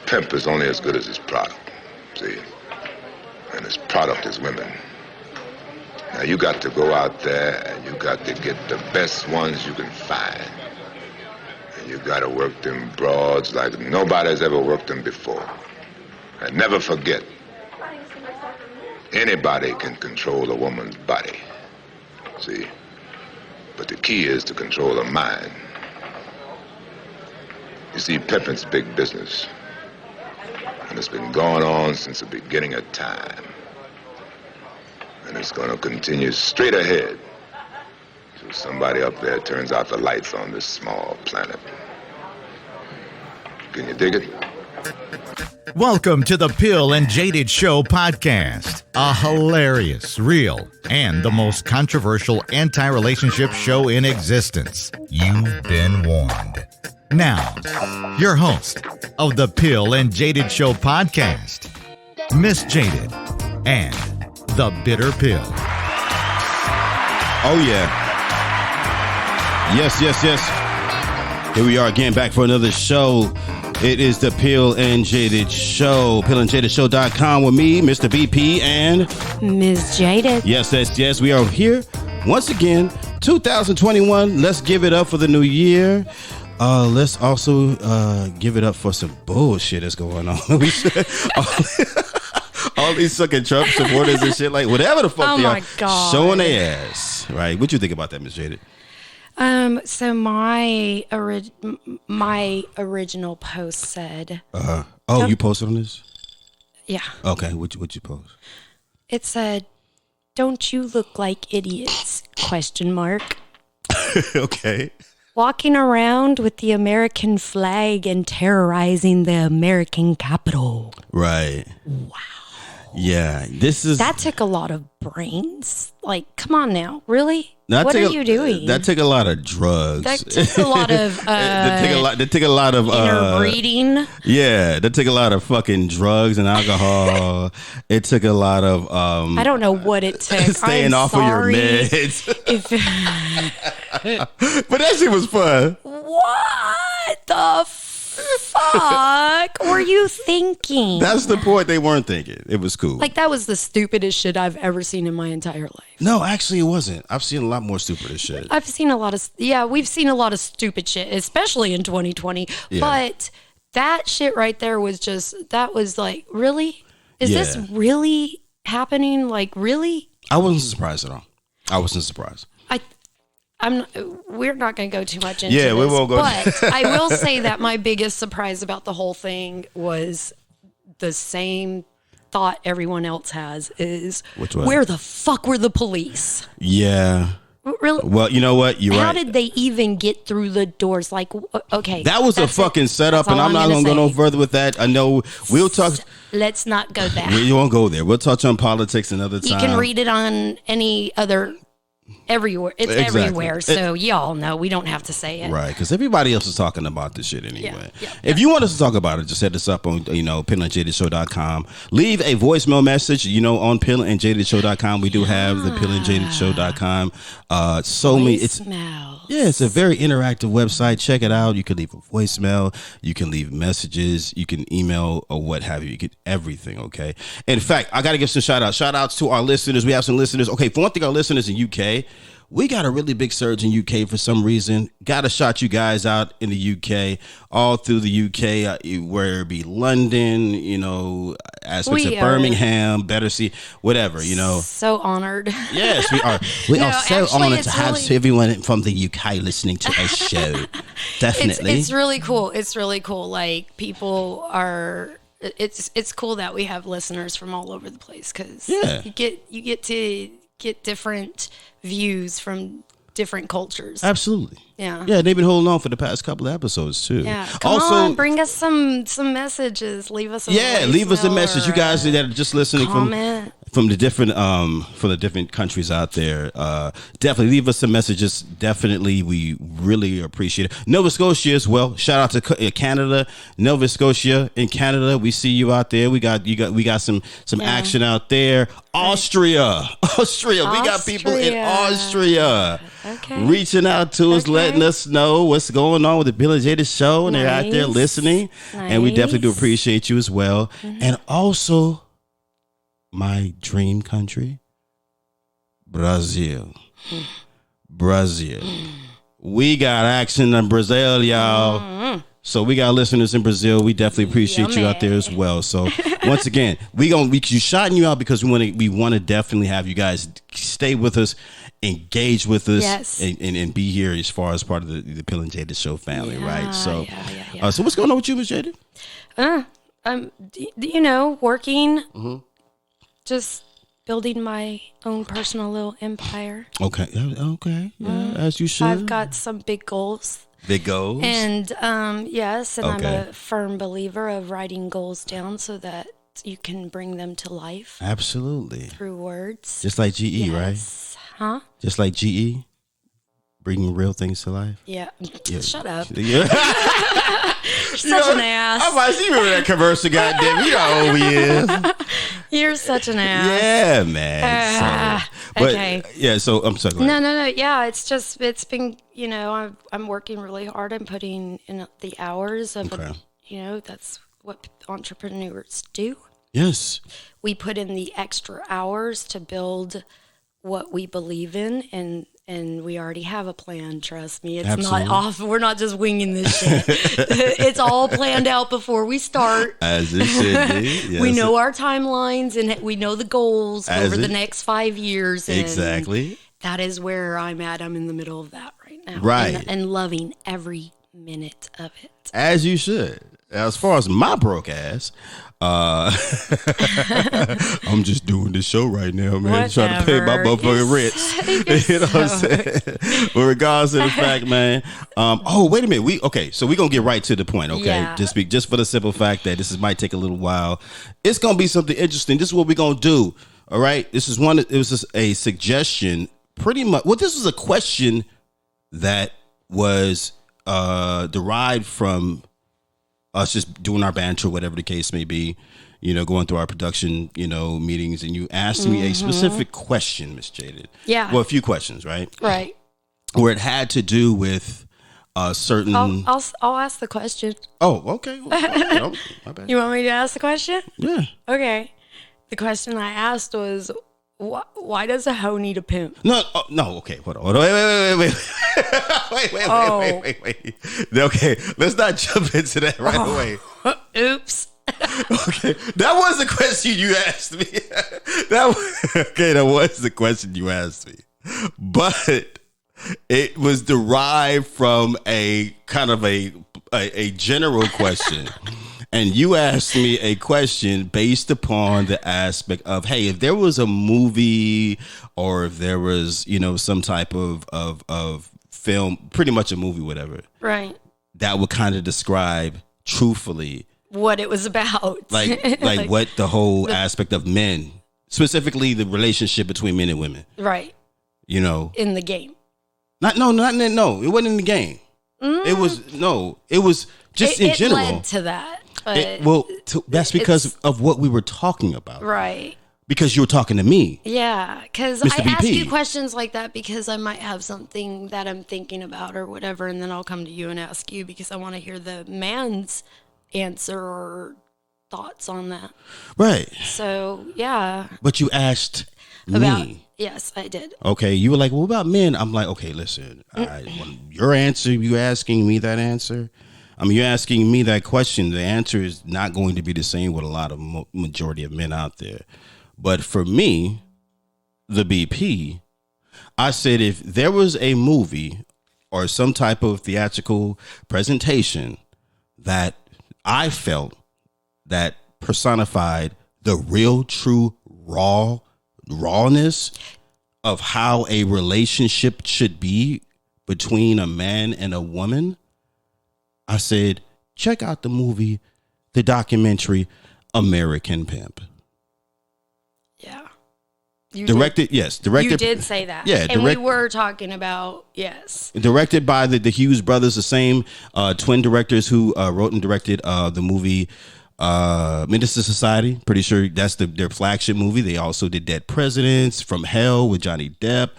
pimp is only as good as his product, see? And his product is women. Now, you got to go out there and you got to get the best ones you can find. And you got to work them broads like nobody's ever worked them before. And never forget, anybody can control a woman's body, see? But the key is to control her mind. You see, pimping's big business. And it's been going on since the beginning of time. And it's going to continue straight ahead till somebody up there turns out the lights on this small planet. Can you dig it? Welcome to the Pill and Jaded Show podcast, a hilarious, real, and the most controversial anti-relationship show in existence. You've been warned. Now, your host of the Pill and Jaded Show podcast, Miss Jaded and the Bitter Pill. Oh, yeah. Yes. Here we are again, back for another show. It is the Pill and Jaded Show. PillandJadedShow.com with me, Mr. BP, and Ms. Jaded. Yes. We are here once again, 2021. Let's give it up for the new year. Let's also give it up for some bullshit that's going on. We should, all these sucking Trump supporters and shit, like whatever the fuck they are, showing their ass. Right? What you think about that, Ms. Jaded? So my original post said. Oh, you posted on this? Yeah. Okay. What you post? It said, "Don't you look like idiots?" ? Okay. Walking around with the American flag and terrorizing the American Capitol. Right. Wow. Yeah. That took a lot of brains. Like, come on now, really? What are you doing? That took a lot of drugs. That took a lot of that took a lot of interbreeding. Yeah, that took a lot of fucking drugs and alcohol. It took a lot of I don't know what it took. Staying off of your meds. But that shit was fun. What the fuck were you thinking? That's the point. They weren't thinking. It was cool. Like, that was the stupidest shit I've ever seen in my entire life. No, actually it wasn't. I've seen a lot more stupid shit. We've seen a lot of stupid shit, especially in 2020. Yeah. But that shit right there was that was like, really? Is this really happening? Like, really? I wasn't surprised at all. I wasn't surprised. We're not going to go too much into this. Yeah, we won't go. But I will say that my biggest surprise about the whole thing was the same thought everyone else has is, which one? Where the fuck were the police? Yeah. Really? Well, you know what? You're right. How did they even get through the doors? Like, okay. That was a fucking setup, and I'm not going to go no further with that. I know we'll talk. Let's not go there. We won't go there. We'll touch on politics another time. You can read it on any other... Everywhere. It's everywhere. So y'all know we don't have to say it. Right. Because everybody else is talking about this shit anyway. Yeah. If you want us to talk about it, just hit us up on, pillandjadedshow.com. Leave a voicemail message, on pillandjadedshow.com. We do have the pillandjadedshow.com. It's a very interactive website. Check it out. You can leave a voicemail. You can leave messages. You can email or what have you. You get everything, okay? In fact, I got to give some shout outs. Shout outs to our listeners. We have some listeners. Okay, for one thing, our listeners in UK. We got a really big surge in UK for some reason. Got to shout you guys out in the UK, all through the UK, where it be London, aspects of Birmingham, Battersea, whatever, So honored. Yes, we are. We are so honored to have everyone from the UK listening to our show. Definitely. It's really cool. It's really cool. Like, people are... It's cool that we have listeners from all over the place, because you get to get different views from different cultures. Absolutely. Yeah. Yeah, they've been holding on for the past couple of episodes too. Yeah. Come on, bring us some messages. Leave us a leave us a message. You guys that are just listening comment. from the different countries out there. Definitely leave us some messages. Definitely, we really appreciate it. Nova Scotia as well. Shout out to Canada, Nova Scotia in Canada. We see you out there. We got some action out there. Austria. We got people in Austria reaching out to us, letting us know what's going on with the Pill and Jaded Show, and they're out there listening. And we definitely do appreciate you as well. And also, my dream country, Brazil. We got action in Brazil, y'all. So we got listeners in Brazil. We definitely appreciate you out there as well. So once again, we shouting you out because we want to definitely have you guys stay with us, engage with us, and be here as far as part of the Pill and Jaded Show family, right? So, so what's going on with you, Ms. Jaded? Working. Just building my own personal little empire. Okay. Yeah, as you should. I've got some big goals. And yes, and I'm a firm believer of writing goals down so that you can bring them to life. Absolutely. Through words. Just like GE, right? Huh? Just like GE, bringing real things to life. Yeah. Shut up. Yeah. You're such an ass. I might see you remember that commercial, goddamn. You know how old he is. You're such an ass. Yeah, man. Okay. Yeah, so I'm sorry. No. Yeah, it's been, I'm working really hard. I'm putting in the hours of, that's what entrepreneurs do. Yes. We put in the extra hours to build what we believe in, and we already have a plan. Trust me, it's not off. We're not just winging this shit. It's all planned out before we start. As it should be. Yes. We know our timelines and we know the goals over the next 5 years. And exactly. That is where I'm at. I'm in the middle of that right now. Right. And loving every minute of it. As you should. As far as my broke ass, I'm just doing this show right now, man. Trying to pay my motherfucking rent. You know what I'm saying? But regardless of the fact, man. Wait a minute. So we're gonna get right to the point, okay? Yeah. Just for the simple fact that this might take a little while. It's gonna be something interesting. This is what we're gonna do. All right. It was just a suggestion, pretty much. Well, this was a question that was derived from us just doing our banter, whatever the case may be, going through our production, meetings, and you asked me a specific question, Miss Jaded. Yeah. Well, a few questions, right? Right. Where it had to do with certain. I'll ask the question. Oh, okay. Well, my bad. You want me to ask the question? Yeah. Okay. The question I asked was, why does a hoe need a pimp? No. Okay, hold on. Wait. Wait. Okay, let's not jump into that right away. Oops. Okay, that was the question you asked me. That was the question you asked me. But it was derived from a kind of a general question. And you asked me a question based upon the aspect of, hey, if there was a movie or if there was, some type of film, pretty much a movie, whatever. Right. That would kind of describe truthfully what it was about. Like what the whole aspect of men, specifically the relationship between men and women. Right. In the game. No, it wasn't in the game. It was just in general. It led to that. That's because of what we were talking about. Right. Because you were talking to me. Yeah, because I ask you questions like that because I might have something that I'm thinking about or whatever, and then I'll come to you and ask you because I want to hear the man's answer or thoughts on that. Right. So, yeah. But you asked me. Yes, I did. Okay, you were like, well, what about men? I'm like, okay, listen, your answer, you asking me that answer? You're asking me that question. The answer is not going to be the same with a lot of majority of men out there. But for me, the BP, I said if there was a movie or some type of theatrical presentation that I felt that personified the real, true, rawness of how a relationship should be between a man and a woman, I said, check out the movie, the documentary, American Pimp. Yeah. Directed. You did say that. Yeah, and we were talking about directed by the Hughes brothers, the same twin directors who wrote and directed the movie Minister Society. Pretty sure that's their flagship movie. They also did Dead Presidents, From Hell with Johnny Depp,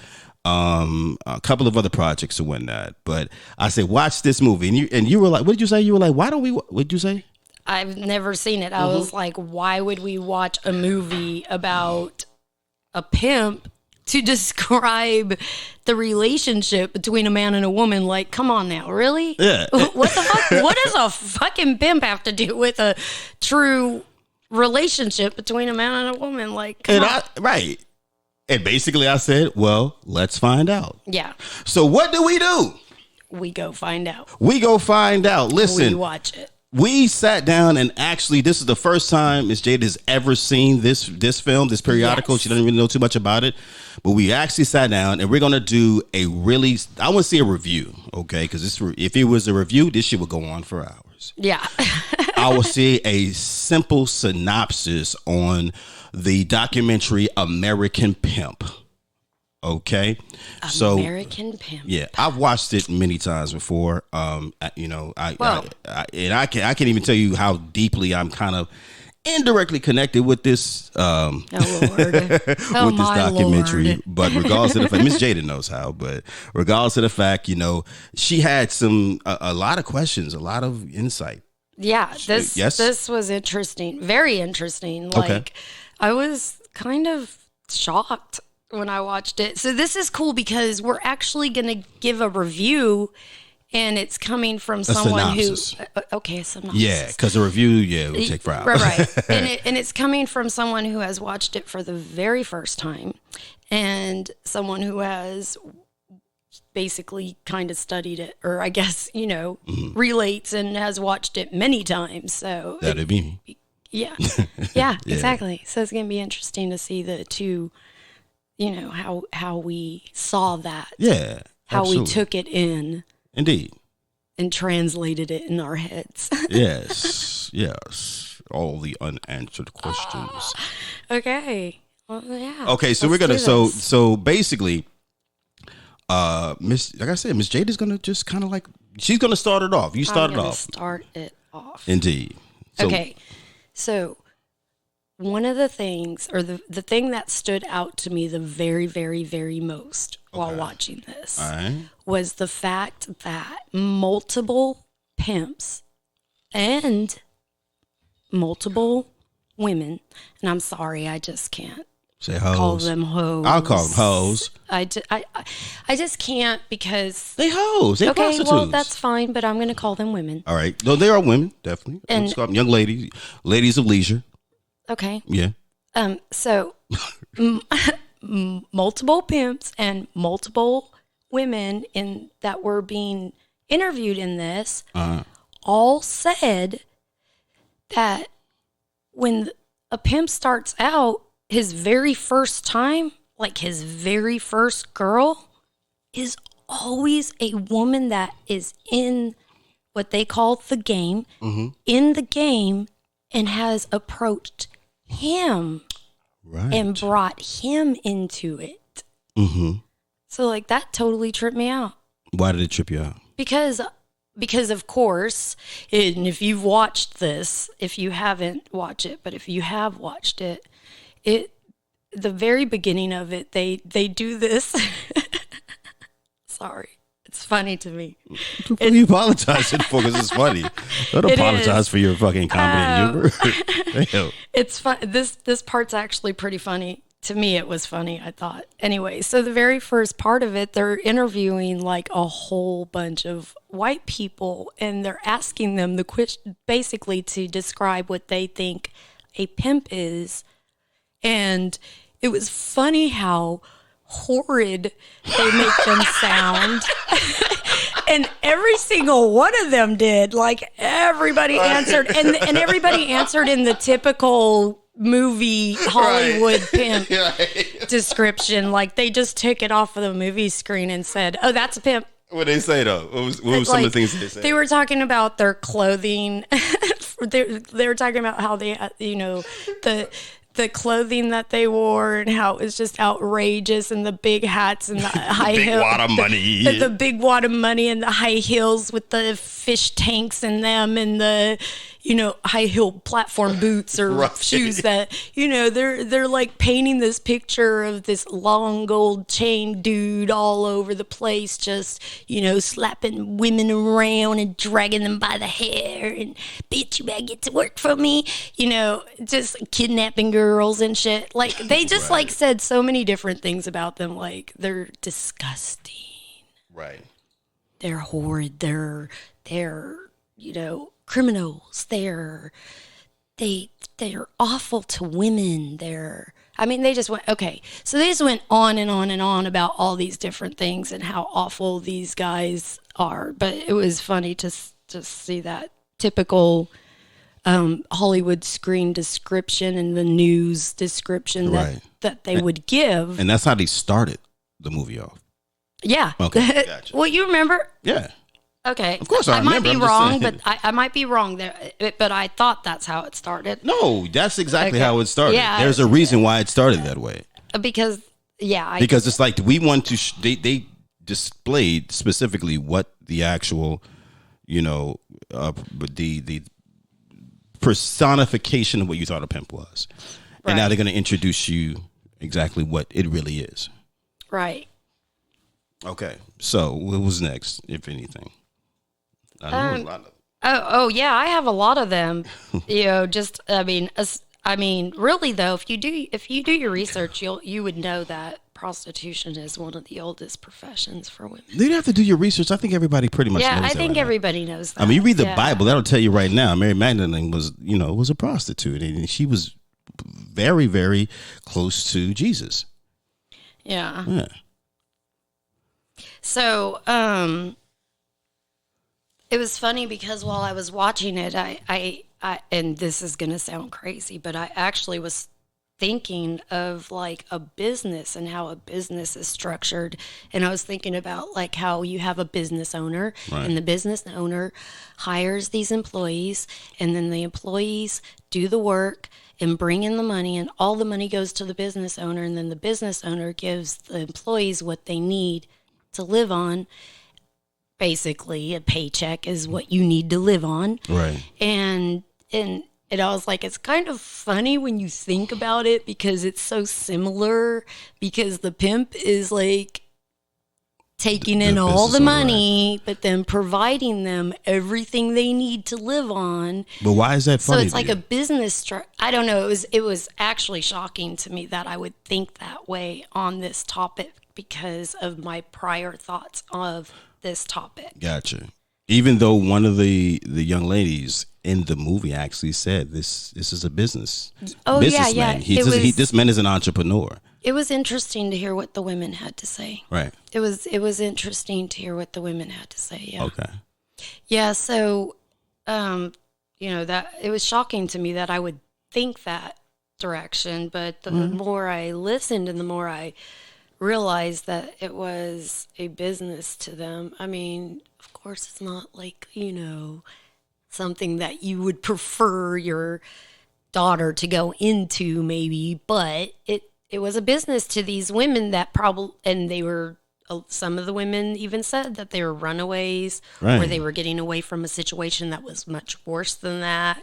a couple of other projects and whatnot. But I said, watch this movie, and you were like, what did you say? You were like, why don't we? What did you say? I've never seen it. I was like, why would we watch a movie about a pimp to describe the relationship between a man and a woman? Like, come on now, really? Yeah. What the fuck? What does a fucking pimp have to do with a true relationship between a man and a woman? Like, come on. Right. And basically I said, well, let's find out. Yeah. So what do? We go find out. Listen. We watch it. We sat down and actually, this is the first time Miss Jade has ever seen this film, this periodical. Yes. She doesn't really know too much about it, but we actually sat down and we're going to do I want to see a review, okay? Because if it was a review, this shit would go on for hours. Yeah. I will see a simple synopsis on the documentary American Pimp. Okay, American Pimp. Yeah, I've watched it many times before. I can't even tell you how deeply I'm kind of indirectly connected with this. Lord. With this documentary. Lord. But regardless of the fact, Miss Jada knows how. But regardless of the fact, she had a lot of questions, a lot of insight. Yeah, this was interesting, very interesting. Like, I was kind of shocked when I watched it. So this is cool because we're actually going to give a review, and it's coming from someone synopsis. A synopsis. Yeah, because a review, would take 4 hours. Right. and it's coming from someone who has watched it for the very first time, and someone who has basically kind of studied it, or I guess, relates and has watched it many times. So that'd be me. Yeah. Yeah, exactly. So it's going to be interesting to see the two, how we saw that. Yeah. How absolutely. we took it in. Indeed. And translated it in our heads. Yes. All the unanswered questions. Okay. Well, yeah. Okay, so we're going to, so basically, like I said, Miss Jade is going to just kind of she's going to start it off. You start it off. Start it off. Indeed. Okay. So one of the things, or the thing that stood out to me the very, very, very most while watching this was the fact that multiple pimps and multiple women, and I'm sorry, I just can't say hoes. Call them hoes. I'll call them hoes. I just can't because they hoes. They prostitutes. Well, that's fine, but I'm going to call them women. All right. No, they are women, definitely. And let's call them young ladies, ladies of leisure. Okay. Yeah. So multiple pimps and multiple women that were being interviewed in this all said that when a pimp starts out, his very first time, like his very first girl, is always a woman that is in what they call the game, in the game, and has approached him and brought him into it. So that totally tripped me out. Why did it trip you out? Because of course, and if you've watched this, if you haven't watched it, but if you have watched it, the very beginning of it, they do this. Sorry. It's funny to me. What are you apologizing for? Because it's funny. Don't apologize for your fucking comedy humor. It's fun. This part's actually pretty funny. To me, it was funny, I thought. Anyway, so the very first part of it, they're interviewing a whole bunch of white people, and they're asking them the question, basically to describe what they think a pimp is. And it was funny how horrid they make them sound. And every single one of them did. Everybody answered, and everybody answered in the typical movie Hollywood pimp description. They just took it off of the movie screen and said, "Oh, that's a pimp." What did they say though? What was some of the things they said? They were talking about their clothing. They were talking about how they, the clothing that they wore and how it was just outrageous, and the big hats and the high big heels. wad of money. The big wad of money and the high heels with the fish tanks in them and the, high heel platform boots or shoes that, they're like painting this picture of this long gold chain dude all over the place, just, slapping women around and dragging them by the hair and, bitch, you better get to work for me, just kidnapping girls and shit. Like, they just like said so many different things about them. Like, they're disgusting. Right. They're horrid. They're criminals. They're awful to women. They just went, okay. So they just went on and on and on about all these different things and how awful these guys are. But it was funny to see that typical Hollywood screen description and the news description that they would give. And that's how they started the movie off. Yeah. Okay, gotcha. Well, you remember? Yeah. Okay. Of course I might remember. be I'm just wrong, saying. but I might be wrong there. But I thought that's how it started. No, that's exactly Okay. how it started. Yeah. There's a reason why it started that way. Because It's like we want to. They displayed specifically what the actual, the personification of what you thought a pimp was, and now they're going to introduce you exactly what it really is. Right. Okay, so what was next, if anything? I know a lot of. Oh yeah, I have a lot of them. Really though, if you do your research, you would know that prostitution is one of the oldest professions for women. You don't have to do your research. I think everybody pretty much knows that. I think everybody knows that. I mean, you read the Bible, that'll tell you right now. Mary Magdalene was a prostitute, and she was very, very close to Jesus. Yeah. Yeah. So, it was funny because while I was watching it, I and this is going to sound crazy, but I actually was thinking of like a business and how a business is structured. And I was thinking about like how you have a business owner and the business owner hires these employees, and then the employees do the work and bring in the money, and all the money goes to the business owner, and then the business owner gives the employees what they need to live on. Basically, a paycheck is what you need to live on. Right. And I was like, it's kind of funny when you think about it because it's so similar, because the pimp is like taking in all the money, but then providing them everything they need to live on. But why is that funny? So it's like a business I don't know. It was actually shocking to me that I would think that way on this topic because of my prior thoughts of this topic. Gotcha. Even though one of the young ladies in the movie actually said this is a business. Oh, businessman. yeah. This man is an entrepreneur. It was interesting to hear what the women had to say. Right. It was interesting to hear what the women had to say. Yeah. Okay. Yeah. So, that it was shocking to me that I would think that direction, but the more I listened and the more I realized that it was a business to them. I mean, of course, it's not like, something that you would prefer your daughter to go into maybe, but it was a business to these women that and they were, some of the women even said that they were runaways or they were getting away from a situation that was much worse than that.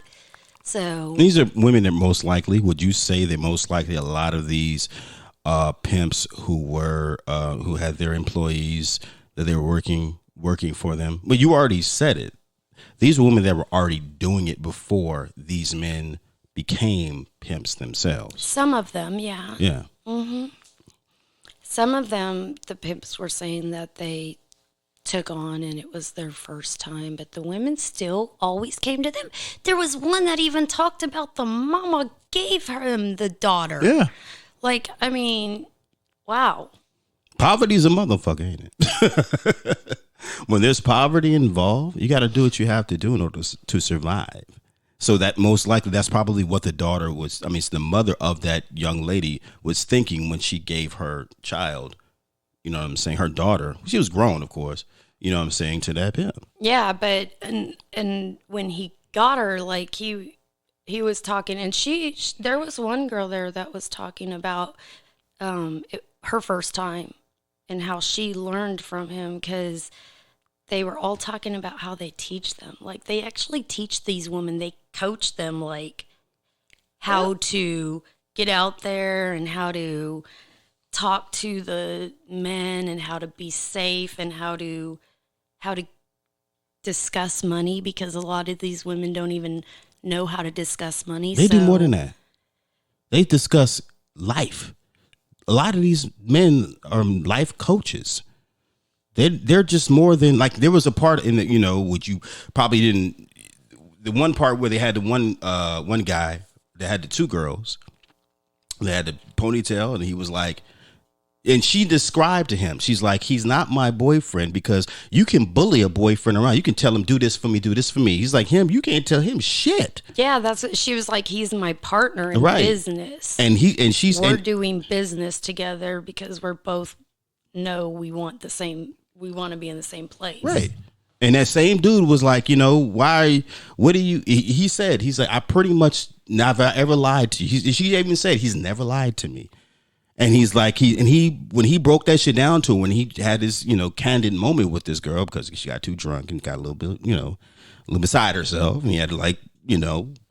So these are women that most likely, would you say that most likely a lot of these pimps who had their employees that they were working for them? Well, you already said it. These were women that were already doing it before these men became pimps themselves. Some of them, yeah. Yeah. Mm-hmm. Some of them, the pimps were saying that they took on and it was their first time, but the women still always came to them. There was one that even talked about the mama gave him the daughter. Yeah. Like, I mean, wow. Poverty's a motherfucker, ain't it? When there's poverty involved, you got to do what you have to do in order to survive. So that most likely, that's probably what the daughter was. I mean, it's the mother of that young lady was thinking when she gave her child, you know what I'm saying, her daughter. She was grown, of course, you know what I'm saying, to that pimp. Yeah, but and when he got her, like he he was talking, and there was one girl there that was talking about her first time and how she learned from him, because they were all talking about how they teach them. Like, they actually teach these women, they coach them, like, how to get out there and how to talk to the men and how to be safe and how to discuss money, because a lot of these women don't even know how to discuss money. They do more than that. They discuss life. A lot of these men are life coaches. They're just more than, like, there was a part in the, which you probably didn't, the one part where they had the one guy that had the two girls, they had the ponytail, and he was like, and she described to him, she's like, he's not my boyfriend, because you can bully a boyfriend around. You can tell him, do this for me, do this for me. He's like, you can't tell him shit. Yeah, that's what she was like. He's my partner in business. And we're doing business together because we're both know we want to be in the same place. Right. And that same dude was like, what do you, he's like, I pretty much never ever lied to you. She even said he's never lied to me. And he's like, when he broke that shit down to her, when he had this, candid moment with this girl, because she got too drunk and got a little bit, a little beside herself, and he had to, like,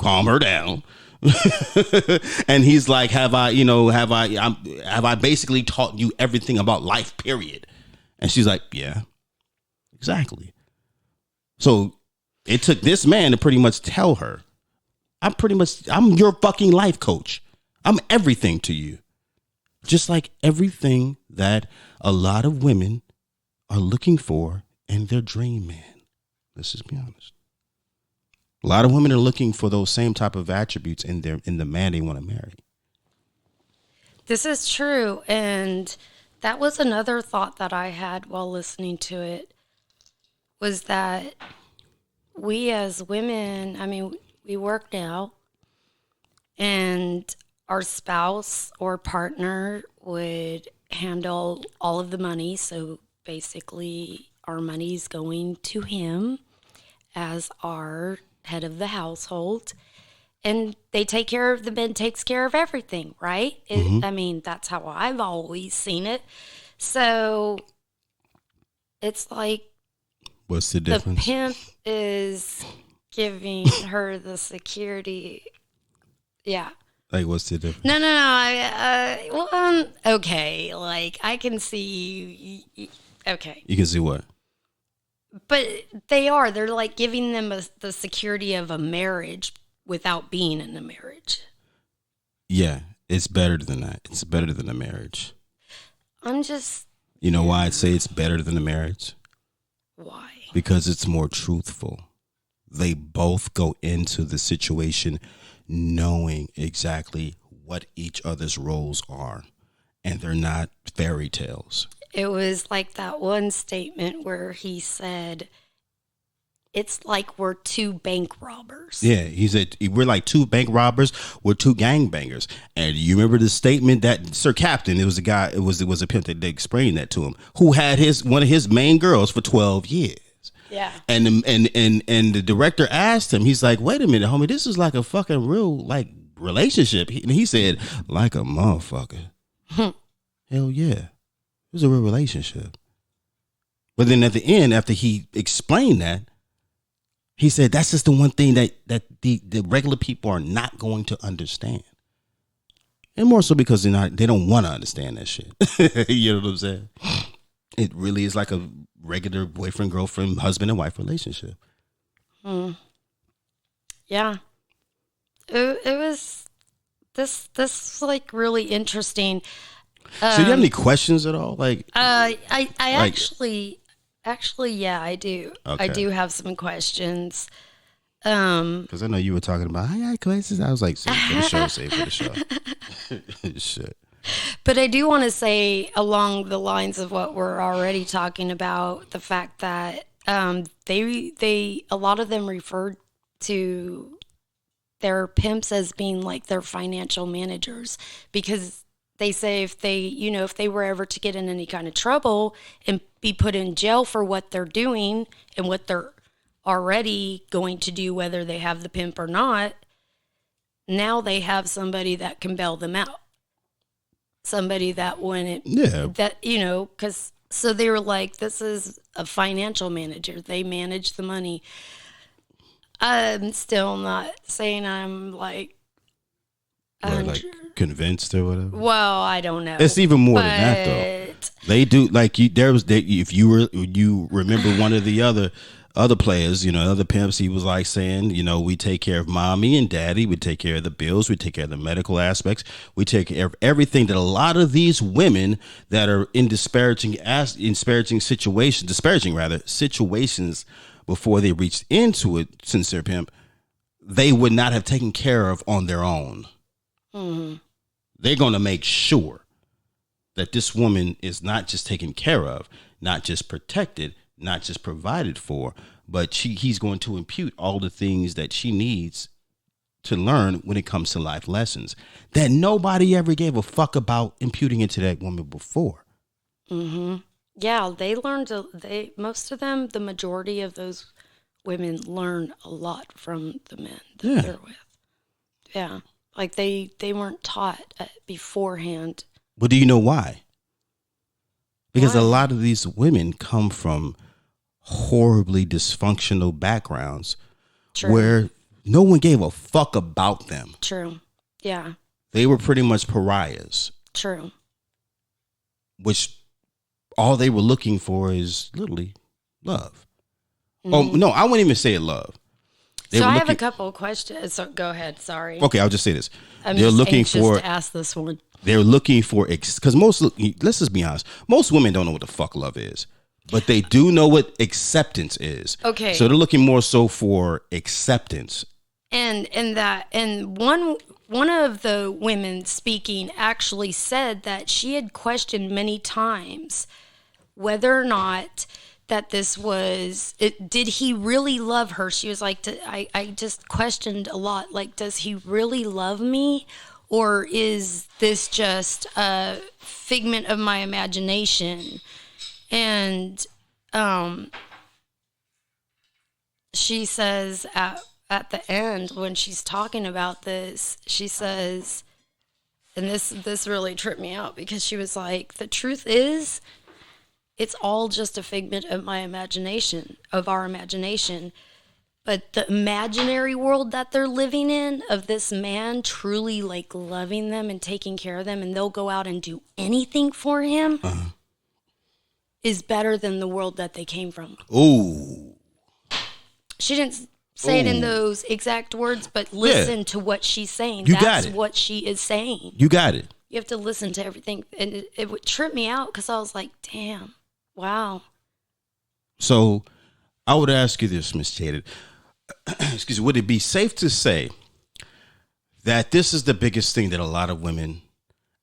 calm her down. And he's like, have I basically taught you everything about life, period? And she's like, yeah, exactly. So it took this man to pretty much tell her, I'm your fucking life coach. I'm everything to you. Just like everything that a lot of women are looking for in their dream man. Let's just be honest. A lot of women are looking for those same type of attributes in the man they want to marry. This is true. And that was another thought that I had while listening to it, was that we as women, I mean, we work now, and our spouse or partner would handle all of the money. So basically our money's going to him as our head of the household. And they take care of, the man takes care of everything, right? I mean, that's how I've always seen it. So it's like, what's the difference? The pimp is giving her the security. Yeah. Like, what's the difference? No. Okay. Like, I can see. Okay. You can see what? But they're like giving them the security of a marriage without being in a marriage. Yeah, it's better than that. It's better than a marriage. I'm just. You know why I'd say it's better than a marriage? Why? Because it's more truthful. They both go into the situation knowing exactly what each other's roles are, and they're not fairy tales. It was like that one statement where he said, it's like we're two bank robbers. Yeah, he said, we're like two bank robbers, we're two gangbangers. And you remember the statement that Sir Captain, it was a guy, it was a pimp that they explained that to him, who had one of his main girls for 12 years. Yeah. And the director asked him, he's like, wait a minute, homie, this is like a fucking real, like, relationship. And he said, like a motherfucker. Hell yeah. It was a real relationship. But then at the end, after he explained that, he said, that's just the one thing that the regular people are not going to understand. And more so because they don't want to understand that shit. You know what I'm saying? It really is like a regular boyfriend, girlfriend, husband and wife relationship. Yeah. It was this like really interesting. So do you have any questions at all? Like, I actually, yeah, I do. Okay. I do have some questions. Because I know you were talking about, I got questions. I was like, save for the show. Shit. But I do want to say, along the lines of what we're already talking about, the fact that they a lot of them referred to their pimps as being like their financial managers, because they say if they were ever to get in any kind of trouble and be put in jail for what they're doing and what they're already going to do, whether they have the pimp or not, now they have somebody that can bail them out. Somebody that wouldn't, that, you know, because, so they were like, this is a financial manager. They manage the money. I'm still not saying I'm like, convinced or whatever. Well, I don't know. It's even more than that, though. They do like if you remember one of the other players, you know, other pimps, he was like saying, you know, we take care of mommy and daddy, we take care of the bills, we take care of the medical aspects, we take care of everything that a lot of these women that are in disparaging situations before they reached into it, since they're pimp, they would not have taken care of on their own. Mm-hmm. They're going to make sure that this woman is not just taken care of, not just protected, not just provided for, but he's going to impute all the things that she needs to learn when it comes to life lessons that nobody ever gave a fuck about imputing into that woman before. Mm-hmm. Yeah, they learned. Most of them, the majority of those women, learn a lot from the men that they're with. Yeah, like they weren't taught beforehand. But do you know why? Because a lot of these women come from horribly dysfunctional backgrounds. True. Where no one gave a fuck about them. True. Yeah. They were pretty much pariahs. True. Which all they were looking for is literally love. Mm-hmm. Oh, no, I wouldn't even say love. So I have a couple of questions. So go ahead. Sorry. Okay, I'll just say this. They're looking for to ask this one. They're looking for, because let's just be honest, most women don't know what the fuck love is, but they do know what acceptance is. Okay. So they're looking more so for acceptance. And one of the women speaking actually said that she had questioned many times whether or not that this was it. Did he really love her? She was like, I just questioned a lot. Like, does he really love me? Or is this just a figment of my imagination? And she says at the end, when she's talking about this, she says, and this really tripped me out, because she was like, the truth is, it's all just a figment of my imagination, of our imagination. But the imaginary world that they're living in, of this man truly like loving them and taking care of them, and they'll go out and do anything for him, is better than the world that they came from. Ooh. She didn't say it in those exact words, but listen to what she's saying. That's what she is saying. You got it. You have to listen to everything. And it would trip me out, because I was like, damn, wow. So I would ask you this, Miss Jaded. Excuse me, would it be safe to say that this is the biggest thing that a lot of women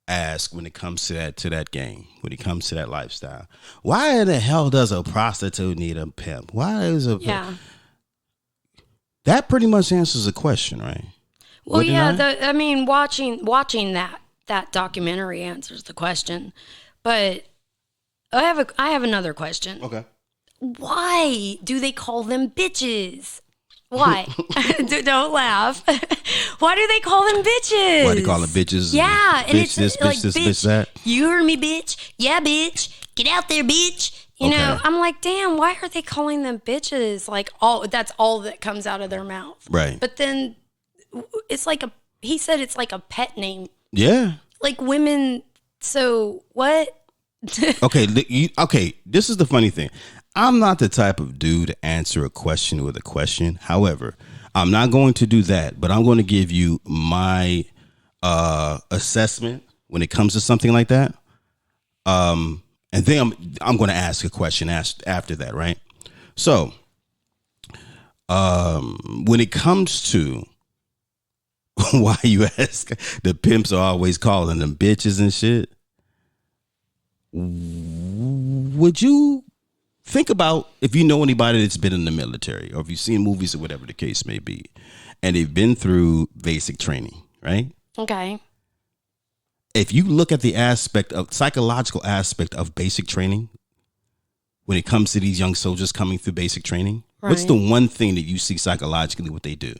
ask when it comes to that game, when it comes to that lifestyle? Why in the hell does a prostitute need a pimp? Why is a pimp? That pretty much answers the question, right? Well, I mean, watching that documentary answers the question, but I have another question. Okay. Why do they call them bitches? Why? Don't laugh. Why do they call them bitches? Why do they call them bitches? Yeah. And it's this, like, bitch, that. You heard me, bitch. Yeah, bitch. Get out there, bitch. You know, I'm like, damn, why are they calling them bitches? Like, that's all that comes out of their mouth. Right. But then it's like he said it's like a pet name. Yeah. Like women. So what? Okay. This is the funny thing. I'm not the type of dude to answer a question with a question. However, I'm not going to do that, but I'm going to give you my assessment when it comes to something like that. And then I'm going to ask a question after that, right? So, when it comes to why you ask, the pimps are always calling them bitches and shit. Would you think about if you know anybody that's been in the military, or if you've seen movies or whatever the case may be, and they've been through basic training, right? Okay. If you look at the psychological aspect of basic training, when it comes to these young soldiers coming through basic training, right, what's the one thing that you see psychologically what they do?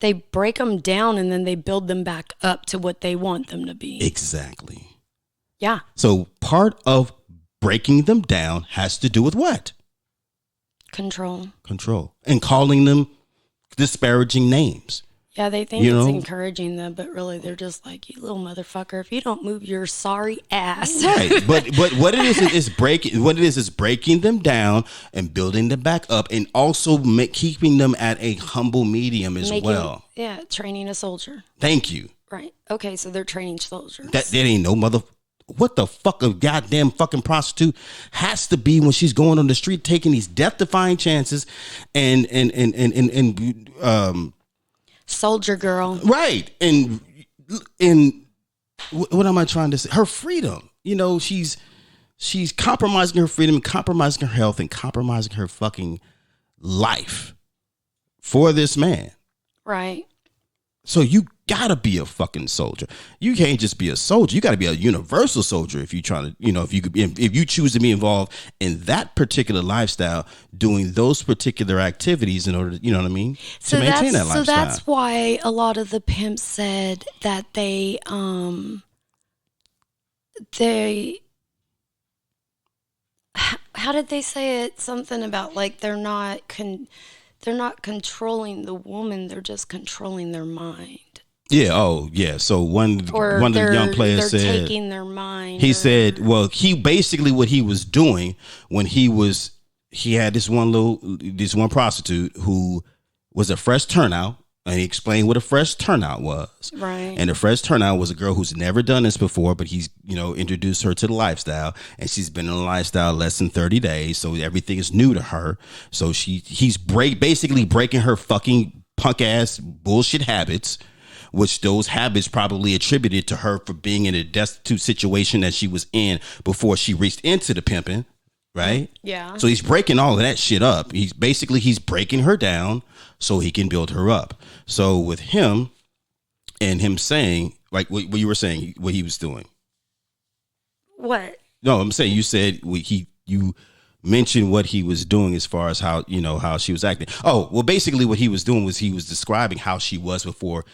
They break them down and then they build them back up to what they want them to be. Exactly. Yeah. So part of breaking them down has to do with what? Control. And calling them disparaging names. Yeah, they think it's encouraging them, but really they're just like, you little motherfucker, if you don't move your sorry ass. Right. But what it is breaking them down and building them back up, and also keeping them at a humble medium as well. Yeah, training a soldier. Thank you. Right. Okay, so they're training soldiers. That ain't no mother. What the fuck a goddamn fucking prostitute has to be when she's going on the street taking these death-defying chances and soldier girl. Right. And what am I trying to say? Her freedom. You know, she's compromising her freedom, compromising her health, and compromising her fucking life for this man. Right. So you gotta be a fucking soldier. You can't just be a soldier. You gotta be a universal soldier if you try to, if you choose to be involved in that particular lifestyle, doing those particular activities in order to, you know what I mean, to maintain that lifestyle. So that's why a lot of the pimps said that they how did they say it? Something about like they're not controlling the woman, they're just controlling their mind. Yeah. Oh, yeah. So one of the young players said they're taking their mind. He said, well, he basically what he was doing when he had this one prostitute who was a fresh turnout, and he explained what a fresh turnout was. Right. And a fresh turnout was a girl who's never done this before, but he's, introduced her to the lifestyle, and she's been in the lifestyle less than 30 days. So everything is new to her. So he's basically breaking her fucking punk ass bullshit habits, which those habits probably attributed to her for being in a destitute situation that she was in before she reached into the pimping. Right? Yeah. So he's breaking all of that shit up. He's breaking her down so he can build her up. So with him and him saying, like what you were saying, what he was doing. What? No, I'm saying you said you mentioned what he was doing as far as how she was acting. Oh, well, basically what he was doing was he was describing how she was before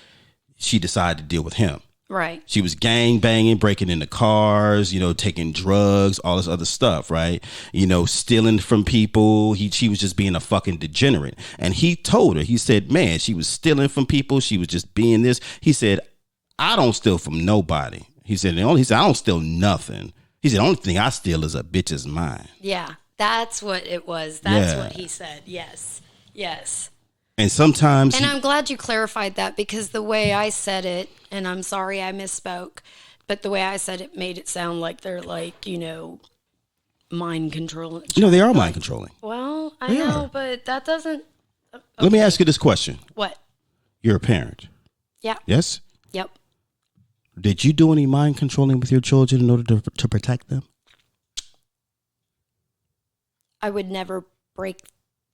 she decided to deal with him. Right. She was gang banging, breaking into cars, taking drugs, all this other stuff, right? Stealing from people. She was just being a fucking degenerate. And he told her, he said, man, she was stealing from people. She was just being this. He said, I don't steal from nobody. He said, I don't steal nothing. He said, the only thing I steal is a bitch's mind. Yeah, that's what it was. That's what he said. Yes. Yes. And sometimes... And I'm glad you clarified that, because the way I said it, and I'm sorry I misspoke, but the way I said it made it sound like they're like, mind controlling. No, they are mind controlling. Well, I know, but that doesn't... Okay. Let me ask you this question. What? You're a parent. Yeah. Yes? Yep. Did you do any mind controlling with your children in order to protect them? I would never break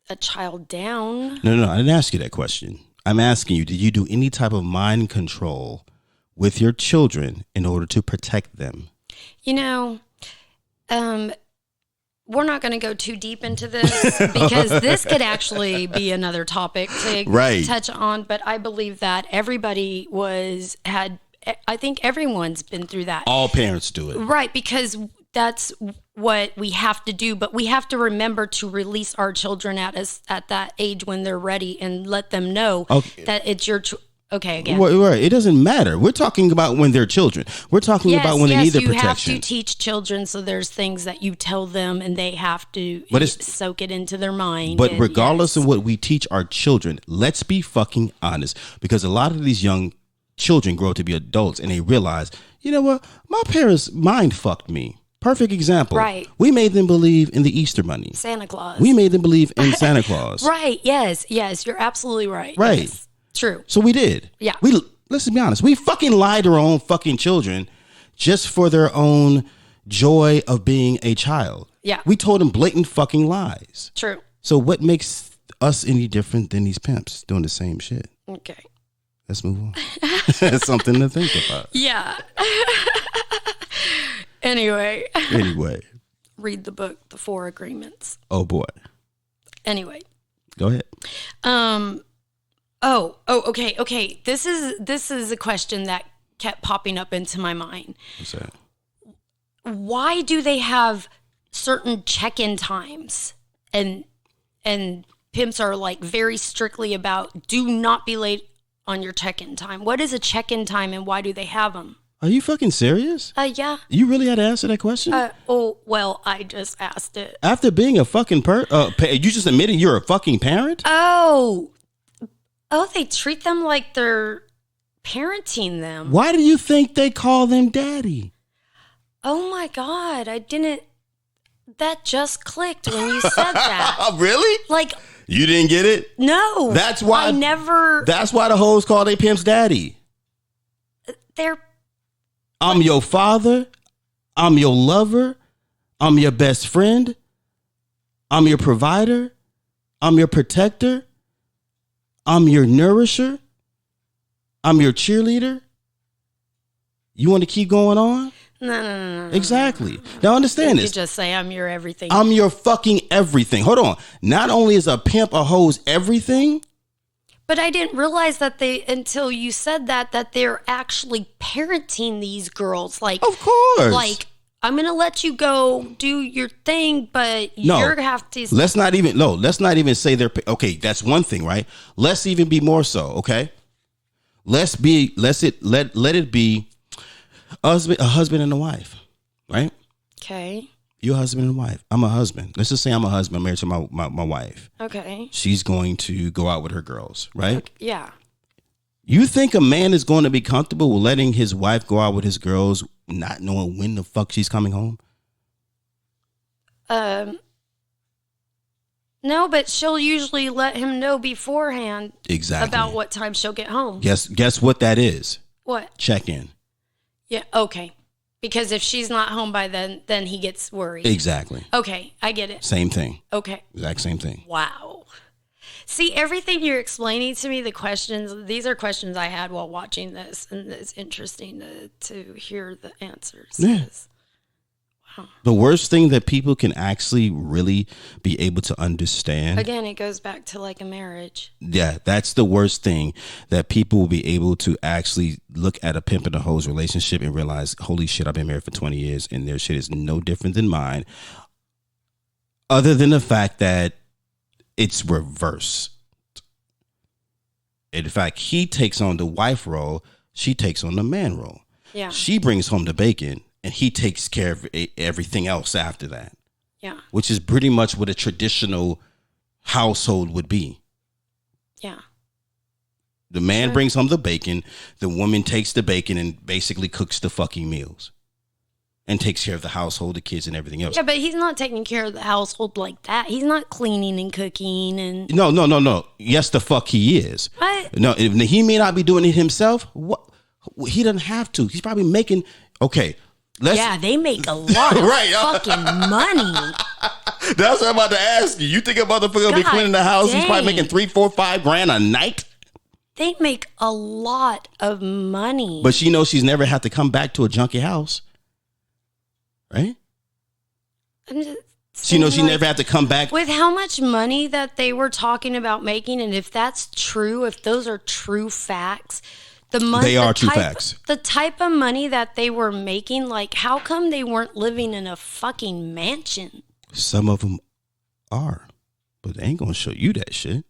a child down. No, I didn't ask you that question. I'm asking you, did you do any type of mind control with your children in order to protect them? We're not going to go too deep into this because this could actually be another topic to touch on. But I believe that everybody I think everyone's been through that. All parents do it. Right, because that's what we have to do. But we have to remember to release our children at that age when they're ready and let them know that it's your Okay, again. Right. It doesn't matter. We're talking about when they're children. We're talking about when they need the protection. You have to teach children, so there's things that you tell them and they have to soak it into their mind. But regardless of what we teach our children, let's be fucking honest, because a lot of these young children grow to be adults and they realize, you know what? My parents mind fucked me. Perfect example. Right. We made them believe in the Easter Bunny. Santa Claus. We made them believe in Santa Claus. Right. Yes. You're absolutely right. Right. Yes. True. So we did. Yeah. Let's be honest. We fucking lied to our own fucking children just for their own joy of being a child. Yeah. We told them blatant fucking lies. True. So what makes us any different than these pimps doing the same shit? Okay. Let's move on. That's something to think about. Yeah. Anyway. Read the book, The Four Agreements. Oh boy. Anyway. Go ahead. Okay. This is a question that kept popping up into my mind. What's that? Why do they have certain check-in times and pimps are like very strictly about do not be late on your check-in time? What is a check-in time and why do they have them? Are you fucking serious? Yeah. You really had to answer that question? Well, I just asked it. After being a fucking you just admitted you're a fucking parent? Oh, they treat them like they're parenting them. Why do you think they call them daddy? Oh my God, that just clicked when you said that. Really? Like, you didn't get it? No. That's why That's why the hoes call their pimps daddy. I'm your father. I'm your lover. I'm your best friend. I'm your provider. I'm your protector. I'm your nourisher. I'm your cheerleader. You want to keep going on? No. Exactly. Now understand this. You just say I'm your everything. I'm your fucking everything. Hold on. Not only is a pimp a hoe's everything. But I didn't realize that until you said that they're actually parenting these girls. Like, of course. Like, I'm going to let you go do your thing, but you're going to have to. Let's not even say they're, okay, that's one thing, right? Let's even be more so, okay? Let it be a husband and a wife, right? Okay. You're a husband and a wife. I'm a husband. Let's just say I'm a husband. I'm married to my wife. Okay. She's going to go out with her girls, right? Okay. Yeah. You think a man is going to be comfortable with letting his wife go out with his girls, not knowing when the fuck she's coming home? No, but she'll usually let him know beforehand. Exactly. About what time she'll get home. Guess what that is? What? Check-in. Yeah, okay. Because if she's not home by then he gets worried. Exactly. Okay, I get it. Same thing. Okay. Exact same thing. Wow. See, everything you're explaining to me, these are questions I had while watching this, and it's interesting to hear the answers. Yeah. Wow. The worst thing that people can actually really be able to understand. Again, it goes back to like a marriage. Yeah, that's the worst thing, that people will be able to actually look at a pimp and a hoe's relationship and realize, holy shit, I've been married for 20 years and their shit is no different than mine. Other than the fact that it's reverse. In fact, he takes on the wife role. She takes on the man role. Yeah. She brings home the bacon and he takes care of everything else after that. Yeah. Which is pretty much what a traditional household would be. Yeah. The man brings home the bacon. The woman takes the bacon and basically cooks the fucking meals. And takes care of the household, the kids, and everything else. Yeah, but he's not taking care of the household like that. He's not cleaning and cooking and. No. Yes, the fuck he is. What? No, he may not be doing it himself. What? He doesn't have to. He's probably making. Okay, yeah, they make a lot of fucking money. That's what I'm about to ask you. You think a motherfucker will be cleaning the house? Dang. He's probably making $3, $4, $5 a night. They make a lot of money. But she knows she's never had to come back to a junky house. Right? She knows she never had to come back. With how much money that they were talking about making, and if that's true, if those are true facts, facts. The type of money that they were making, like, how come they weren't living in a fucking mansion? Some of them are, but they ain't gonna show you that shit.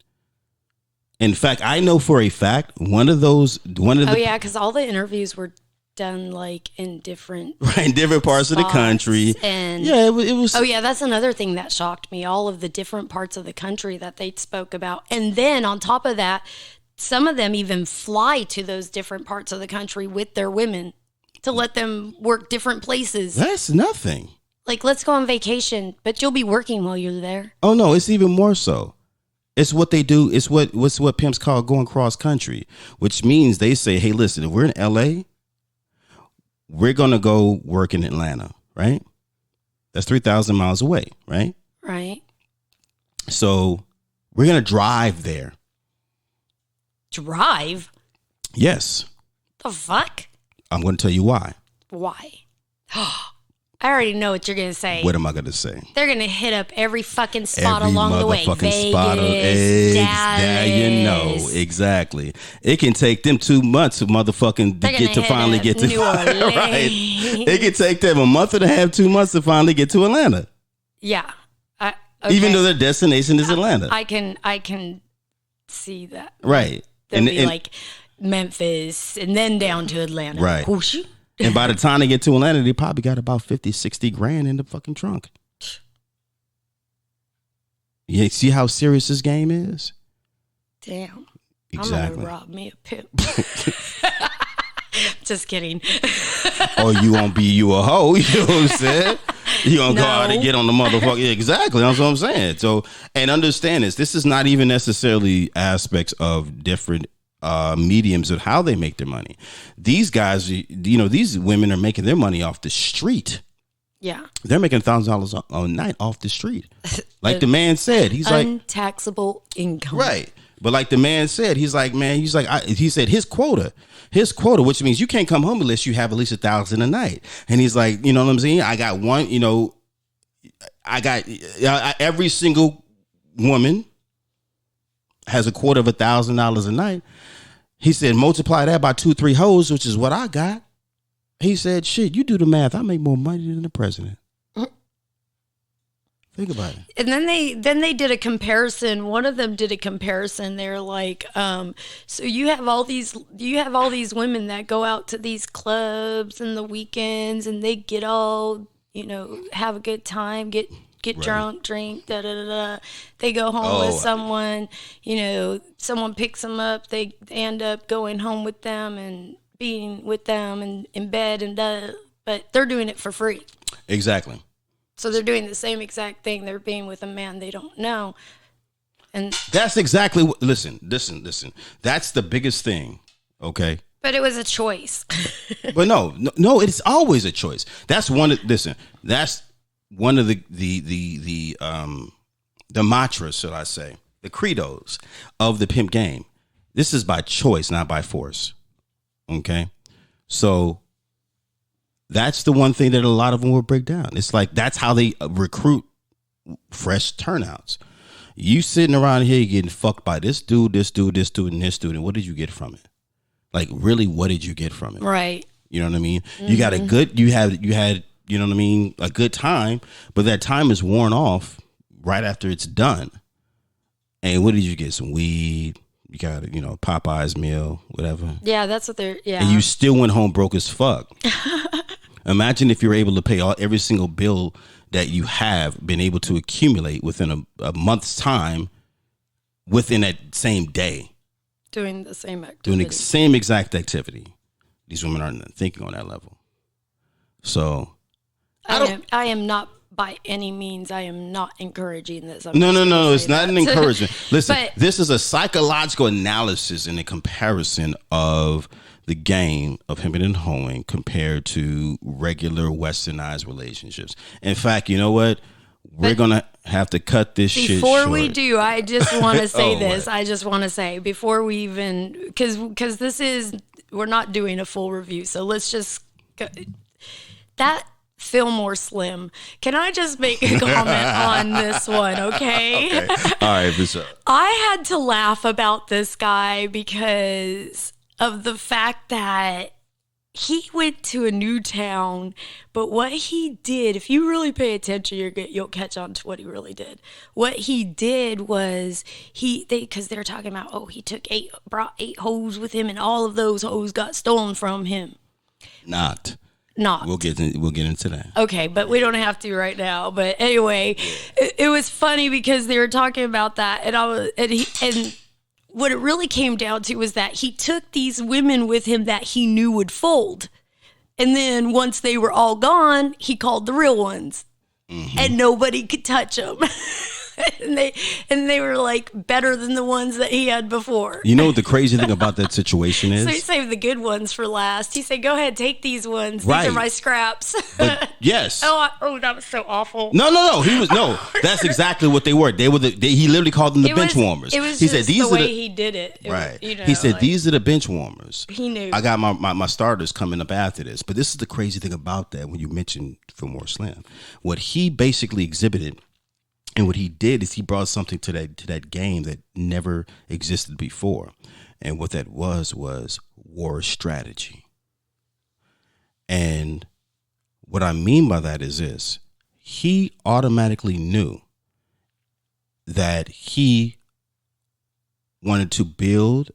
In fact, I know for a fact yeah, because all the interviews were done like in different parts of the country, and yeah, it was. Oh yeah, that's another thing that shocked me. All of the different parts of the country that they spoke about, and then on top of that, some of them even fly to those different parts of the country with their women to let them work different places. That's nothing. Like, let's go on vacation, but you'll be working while you're there. Oh no, it's even more so. It's what they do. It's what pimps call going cross country, which means they say, hey, listen, if we're in LA, we're going to go work in Atlanta, right? That's 3,000 miles away, right? Right. So we're going to drive there. Drive? Yes. The fuck? I'm going to tell you why. Why? I already know what you're gonna say. What am I gonna say? They're gonna hit up every fucking spot along the way. Vegas, Dallas. You know, exactly. It can take them 2 months to motherfucking finally get to New Orleans. Right. It can take them a month and a half, 2 months to finally get to Atlanta. Yeah. Okay. Even though their destination is Atlanta. I can see that. Right. There'll be like Memphis and then down to Atlanta. Right. And by the time they get to Atlanta, they probably got about 50, 60 grand in the fucking trunk. You see how serious this game is? Damn. Exactly. I'm gonna rob me a pimp. Just kidding. Or you won't be you a hoe, you know what I'm saying? You gonna go out and get on the motherfucker. Exactly, that's what I'm saying. So, and understand this is not even necessarily aspects of different mediums of how they make their money. These guys, you know, these women are making their money off the street. Yeah. They're making $1,000 a night off the street. Like the man said, he's like untaxable income. Right. But like the man said, he said his quota, which means you can't come home unless you have at least 1,000 a night. And he's like, you know what I'm saying? I got one, you know, every single woman has a quota of $1,000 a night. He said, multiply that by 2-3 hoes, which is what I got. He said, shit, you do the math. I make more money than the president. Think about it. And then they did a comparison. One of them did a comparison. They're like, so you have all these women that go out to these clubs and the weekends and they get all, you know, have a good time, get drunk, drink, da da da da. They go home with someone, you know, someone picks them up. They end up going home with them and being with them and in bed and but they're doing it for free. Exactly. So they're doing the same exact thing. They're being with a man they don't know. And that's exactly what, listen. That's the biggest thing. Okay. But it was a choice. But no, it's always a choice. That's one of the mantras, should I say, the credos of the pimp game. This is by choice, not by force. Okay. So that's the one thing that a lot of them will break down. It's like, that's how they recruit fresh turnouts. You sitting around here getting fucked by this dude, and this dude, and what did you get from it? Like, really, what did you get from it? Right. You know what I mean? Mm-hmm. You got you had, you know what I mean, a good time, but that time is worn off right after it's done. And what did you get? Some weed. You got, you know, Popeye's meal, whatever. Yeah, that's what they're, yeah. And you still went home broke as fuck. Imagine if you're able to pay every single bill that you have been able to accumulate within a month's time within that same day. Doing the same activity. Doing the same exact activity. These women aren't thinking on that level. So I am not by any means. I am not encouraging this. No. It's not an encouragement. Listen, this is a psychological analysis and a comparison of the game of pimping and hoeing compared to regular westernized relationships. In fact, you know what? We're going to have to cut this shit short. Before we do, I just want to say this. I just want to say, before we even, because this is, we're not doing a full review, so let's just go. That Fillmore Slim. Can I just make a comment on this one, okay? All right, for sure. I had to laugh about this guy because of the fact that he went to a new town, but what he did, if you really pay attention, you'll catch on to what he really did. What he did was because they're talking about, he brought 8 hoes with him, and all of those hoes got stolen from him. Not. We'll get into that. Okay, but we don't have to right now. But anyway, it was funny because they were talking about that, and what it really came down to was that he took these women with him that he knew would fold, and then once they were all gone, he called the real ones, and nobody could touch them. and they were like better than the ones that he had before. You know what the crazy thing about that situation is? So he saved the good ones for last. He said, "Go ahead, take these ones. Right. These are my scraps." But, yes. Oh, that was so awful. No. That's exactly what they were. They were he literally called them the bench warmers. It was he just said, these the are way he did it. Right. Was, he said, like, these are the bench warmers. He knew. I got my starters coming up after this. But this is the crazy thing about that when you mentioned Fillmore Slim. What he basically exhibited and what he did is he brought something to that game that never existed before. And what that was war strategy. And what I mean by that is this. He automatically knew that he wanted to build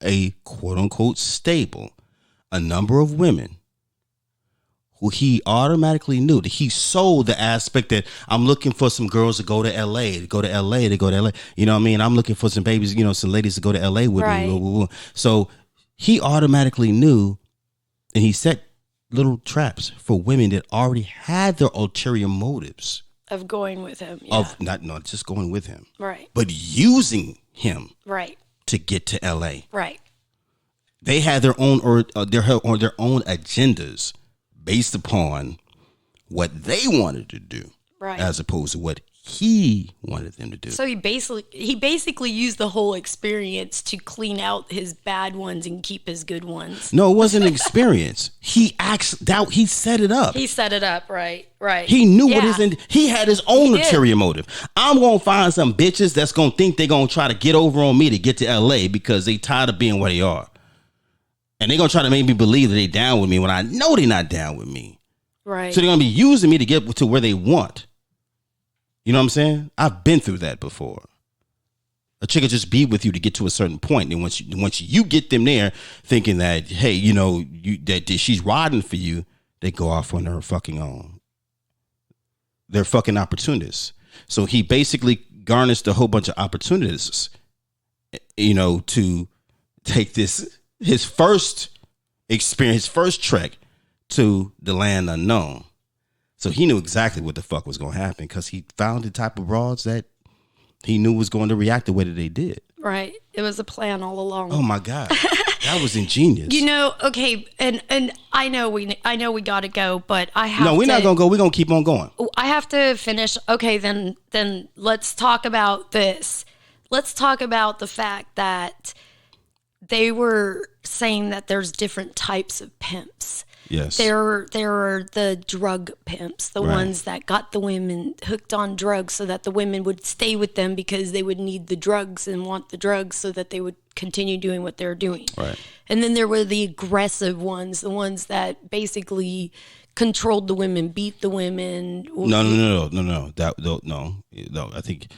a quote unquote stable, a number of women who he automatically knew that he sold the aspect that I'm looking for some girls to go to LA. You know what I mean? I'm looking for some babies, some ladies to go to LA with me. So he automatically knew, and he set little traps for women that already had their ulterior motives of going with him. Yeah. Of not just going with him. Right. But using him. Right. To get to LA. Right. They had their own or their own agendas based upon what they wanted to do, right, as opposed to what he wanted them to do. So he basically used the whole experience to clean out his bad ones and keep his good ones. No, it wasn't an experience. He set it up. He set it up, right. He knew he had his own ulterior motive. I'm gonna find some bitches that's gonna think they're gonna try to get over on me to get to LA because they tired of being where they are. And they're going to try to make me believe that they down with me when I know they're not down with me. Right. So they're going to be using me to get to where they want. You know what I'm saying? I've been through that before. A chick will just be with you to get to a certain point. And once you get them there thinking that, hey, that she's riding for you, they go off on their fucking own. They're fucking opportunists. So he basically garnished a whole bunch of opportunists, to take this... his first experience, his first trek to the land unknown. So he knew exactly what the fuck was going to happen because he found the type of broads that he knew was going to react the way that they did. Right. It was a plan all along. Oh my God. That was ingenious. Okay, and I know we got to go, but I have No, we're not going to go. We're going to keep on going. I have to finish. Okay, then let's talk about this. Let's talk about the fact that they were saying that there's different types of pimps. Yes. There are the drug pimps, the ones that got the women hooked on drugs so that the women would stay with them because they would need the drugs and want the drugs so that they would continue doing what they're doing. Right. And then there were the aggressive ones, the ones that basically controlled the women, beat the women. No. No, I think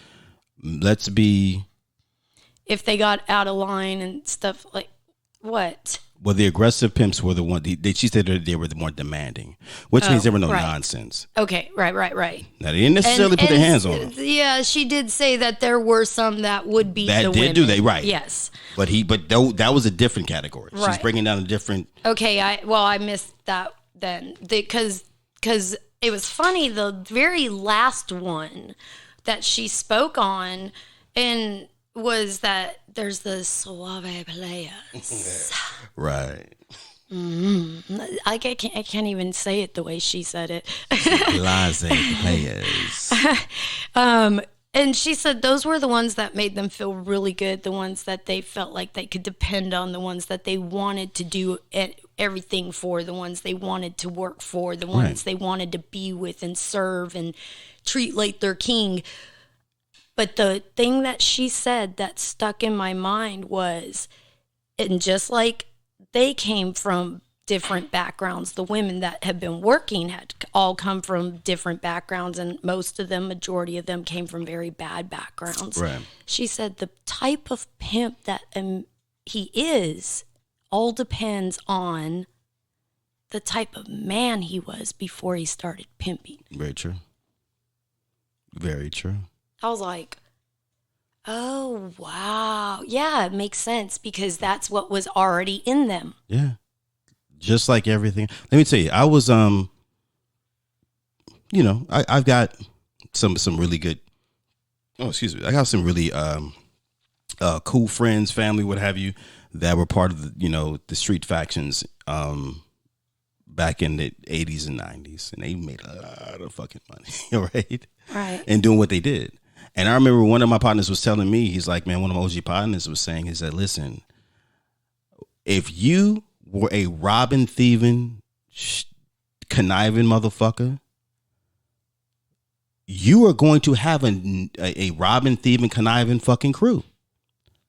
let's be... If they got out of line and stuff like what? Well, the aggressive pimps were the one. She said they were the more demanding, which means there were no nonsense. Okay, right. Now they didn't necessarily put their hands on them. Yeah, she did say that there were some that would beat the women. That did do they right? Yes, but that was a different category. Right. She's breaking down a different. Okay, I missed that then because it was funny. The very last one that she spoke on and was that there's the suave players. Right. Mm-hmm. I can't even say it the way she said it. Blase players. And she said those were the ones that made them feel really good, the ones that they felt like they could depend on, the ones that they wanted to do everything for, the ones they wanted to work for, the ones they wanted to be with and serve and treat like their king. But the thing that she said that stuck in my mind was, and just like they came from different backgrounds, the women that have been working had all come from different backgrounds, and most of them, majority of them, came from very bad backgrounds. Right. She said the type of pimp that he is all depends on the type of man he was before he started pimping. Very true. Very true. I was like, oh, wow. Yeah, it makes sense because that's what was already in them. Yeah. Just like everything. Let me tell you, I was, I've got some really good Oh, excuse me. I got some really cool friends, family, what have you, that were part of the street factions back in the 80s and 90s, and they made a lot of fucking money, right? And doing what they did. And I remember one of my partners was telling me, he's like, man, one of my OG partners was saying, he said, listen, if you were a robbing, thieving, conniving motherfucker, you are going to have a robbing, thieving, conniving fucking crew.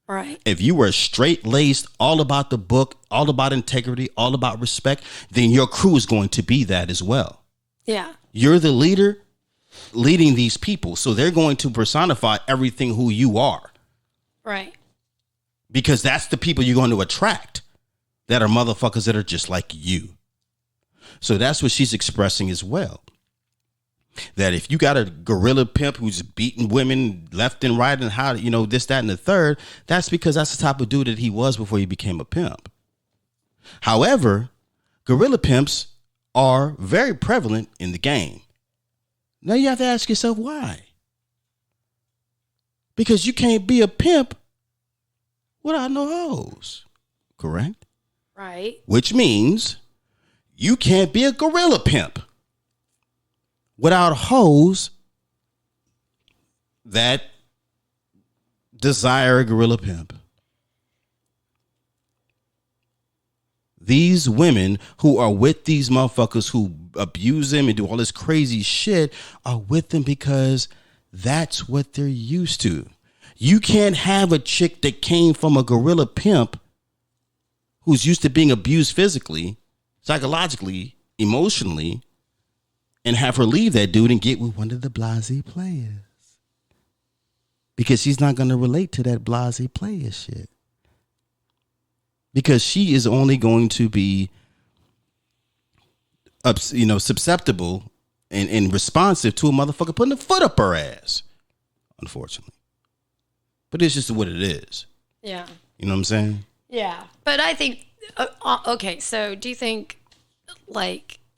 Right. If you were straight laced, all about the book, all about integrity, all about respect, then your crew is going to be that as well. Yeah. You're the leader leading these people. So they're going to personify everything who you are. Right. Because that's the people you're going to attract that are motherfuckers that are just like you. So that's what she's expressing as well. That if you got a gorilla pimp who's beating women left and right and how, this, that, and the third, that's because that's the type of dude that he was before he became a pimp. However, gorilla pimps are very prevalent in the game. Now you have to ask yourself why. Because you can't be a pimp without no hoes. Correct? Right. Which means you can't be a gorilla pimp without hoes that desire a gorilla pimp. These women who are with these motherfuckers who abuse them and do all this crazy shit are with them because that's what they're used to. You can't have a chick that came from a gorilla pimp who's used to being abused physically, psychologically, emotionally, and have her leave that dude and get with one of the blasé players. Because she's not going to relate to that blasé player shit. Because she is only going to be, susceptible and responsive to a motherfucker putting a foot up her ass. Unfortunately. But it's just what it is. Yeah. You know what I'm saying? Yeah. But I think, okay, so do you think,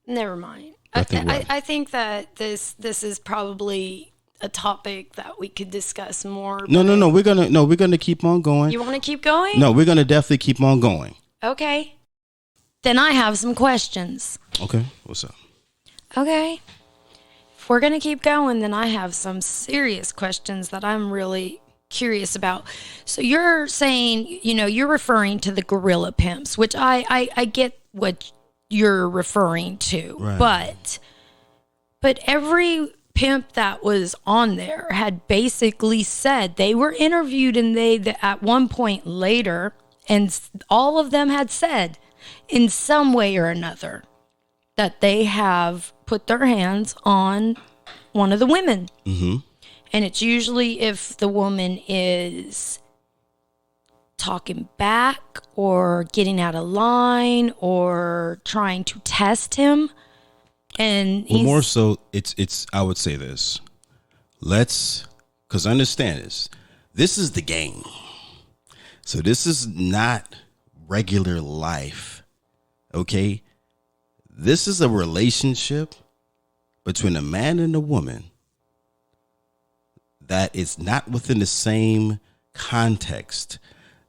never mind. I think that this is probably a topic that we could discuss more. No. We're gonna keep on going. You want to keep going? No, we're gonna definitely keep on going. Okay. Then I have some questions. Okay. What's up? Okay. If we're gonna keep going, then I have some serious questions that I'm really curious about. So you're saying, you're referring to the gorilla pimps, which I get what you're referring to, right. But every pimp that was on there had basically said, they were interviewed and at one point later, and all of them had said in some way or another that they have put their hands on one of the women. Mm-hmm. And it's usually if the woman is talking back or getting out of line or trying to test him. And more so, it's I would say this. Because understand this. This is the game. So this is not regular life. Okay? This is a relationship between a man and a woman that is not within the same context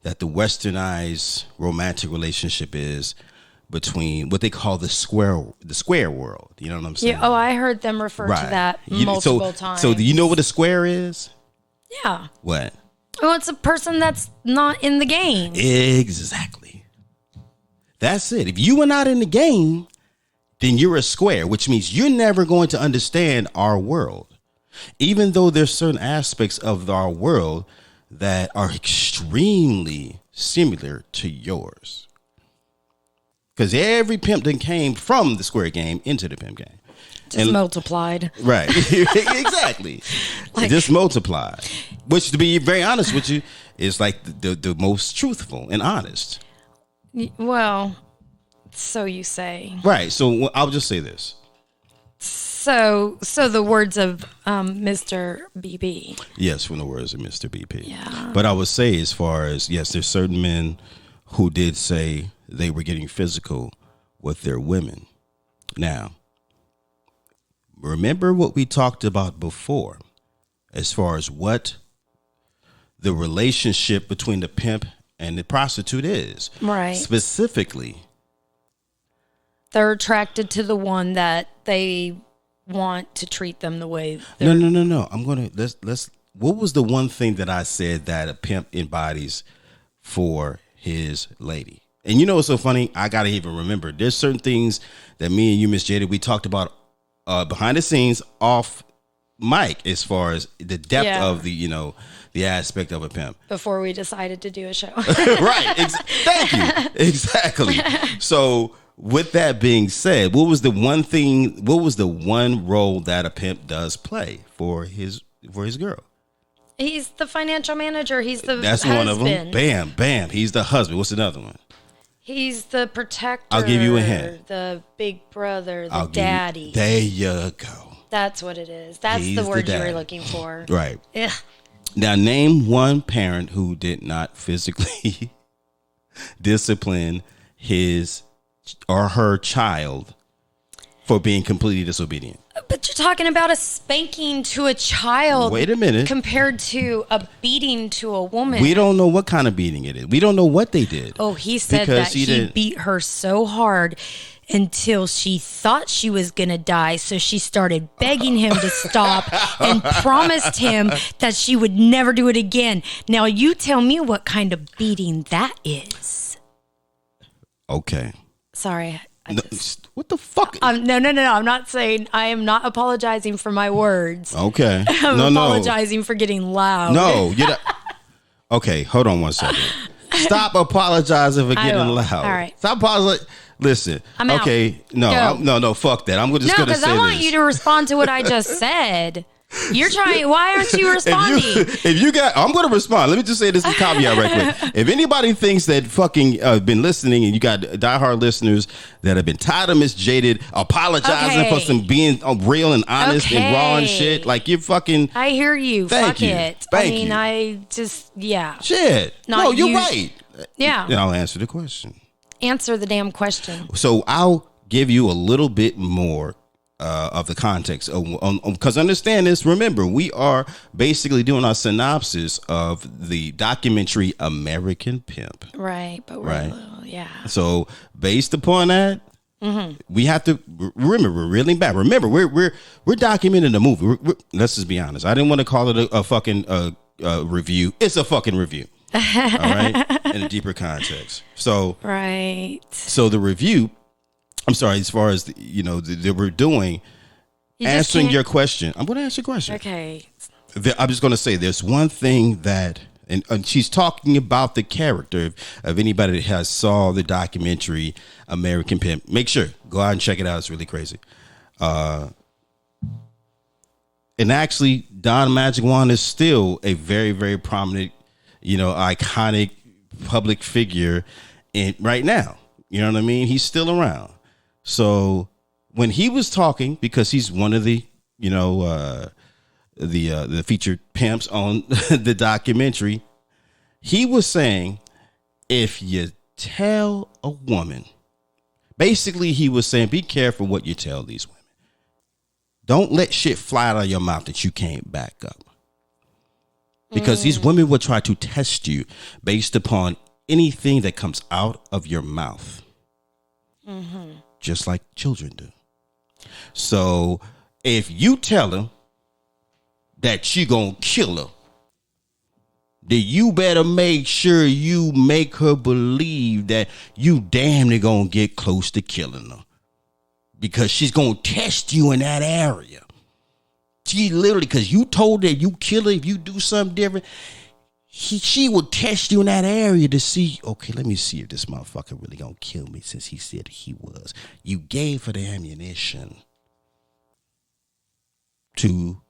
that the westernized romantic relationship is between what they call the square world. You know what I'm saying? Yeah. Oh, I heard them refer to that multiple times. So do you know what a square is? Yeah. What? Well, it's a person that's not in the game. Exactly. That's it. If you are not in the game, then you're a square, which means you're never going to understand our world. Even though there's certain aspects of our world that are extremely similar to yours. Because every pimp then came from the square game into the pimp game. Just multiplied. Right. Exactly. Just multiplied. Which, to be very honest with you, is like the most truthful and honest. Well, so you say. Right. So I'll just say this. So the words of Mr. BB. Yes, from the words of Mr. BP. Yeah. But I would say, as far as, yes, there's certain men who did say they were getting physical with their women. Now, remember what we talked about before. as far as what the relationship between the pimp and the prostitute is. Right. Specifically, they're attracted to the one that they want to treat them the way. No. I'm gonna let's. What was the one thing that I said that a pimp embodies for his lady? And you know what's so funny? I gotta even remember. There's certain things that me and you, Miss Jaded, we talked about behind the scenes, off mic, as far as the depth of the aspect of a pimp. Before we decided to do a show. Right. Thank you. Exactly. So with that being said, what was the one role that a pimp does play for his girl? He's the financial manager. He's the That's husband. One of them. Bam, bam. He's the husband. What's another one? He's the protector. I'll give you a hint. The big brother, the daddy. There you go. That's what it is. That's the word you were looking for. Right. Yeah. Now, name one parent who did not physically discipline his or her child for being completely disobedient. But you're talking about a spanking to a child. Wait a minute. Compared to a beating to a woman. We don't know what kind of beating it is. We don't know what they did. Oh, he said that he beat her so hard until she thought she was going to die. So she started begging him to stop and promised him that she would never do it again. Now, you tell me what kind of beating that is. Okay. Sorry. What the fuck? No. I'm not saying, I am not apologizing for my words. Okay. I'm apologizing for getting loud. No, you're not. Okay, hold on one second. Stop apologizing for getting loud. All right. Stop apologizing. Listen. I'm out. Okay. No, fuck that. I'm just going to say this. No, because I want you to respond to what I just said. You're trying. Why aren't you responding? I'm going to respond. Let me just say this in caveat right quick. If anybody thinks that fucking been listening and you got diehard listeners that have been tired of Miss Jaded apologizing for some being real and honest and raw and shit, like you're fucking. I hear you. Thank you. It. Thank you. I just Shit. No, you're right. Yeah. Then I'll answer the question. Answer the damn question. So I'll give you a little bit more of the context, because understand this. Remember, we are basically doing our synopsis of the documentary American Pimp. Right, but we're a little, So based upon that, we have to remember we're reeling back. Remember, we're documenting the movie. Let's just be honest. I didn't want to call it a fucking review. It's a fucking review. All right, in a deeper context. So So the review. I'm sorry, as far as, that we're doing, answering your question. I'm going to answer your question. Okay. I'm just going to say there's one thing that, and she's talking about the character of anybody that has saw the documentary American Pimp. Make sure, go out and check it out. It's really crazy. And actually, Don Magic Juan is still a very, very prominent, iconic public figure right now. You know what I mean? He's still around. So when he was talking, because he's one of the, the featured pimps on the documentary, he was saying, if you tell a woman, basically he was saying, be careful what you tell these women. Don't let shit fly out of your mouth that you can't back up. Because these women will try to test you based upon anything that comes out of your mouth. Just like children do. So if you tell them that you gonna kill her, then you better make sure you make her believe that you damn near gonna get close to killing her, because she's gonna test you in that area. She literally, because you told her you kill her if you do something different. She would test you in that area to see, okay, let me see if this motherfucker really gonna kill me, since he said he was. You gave her the ammunition to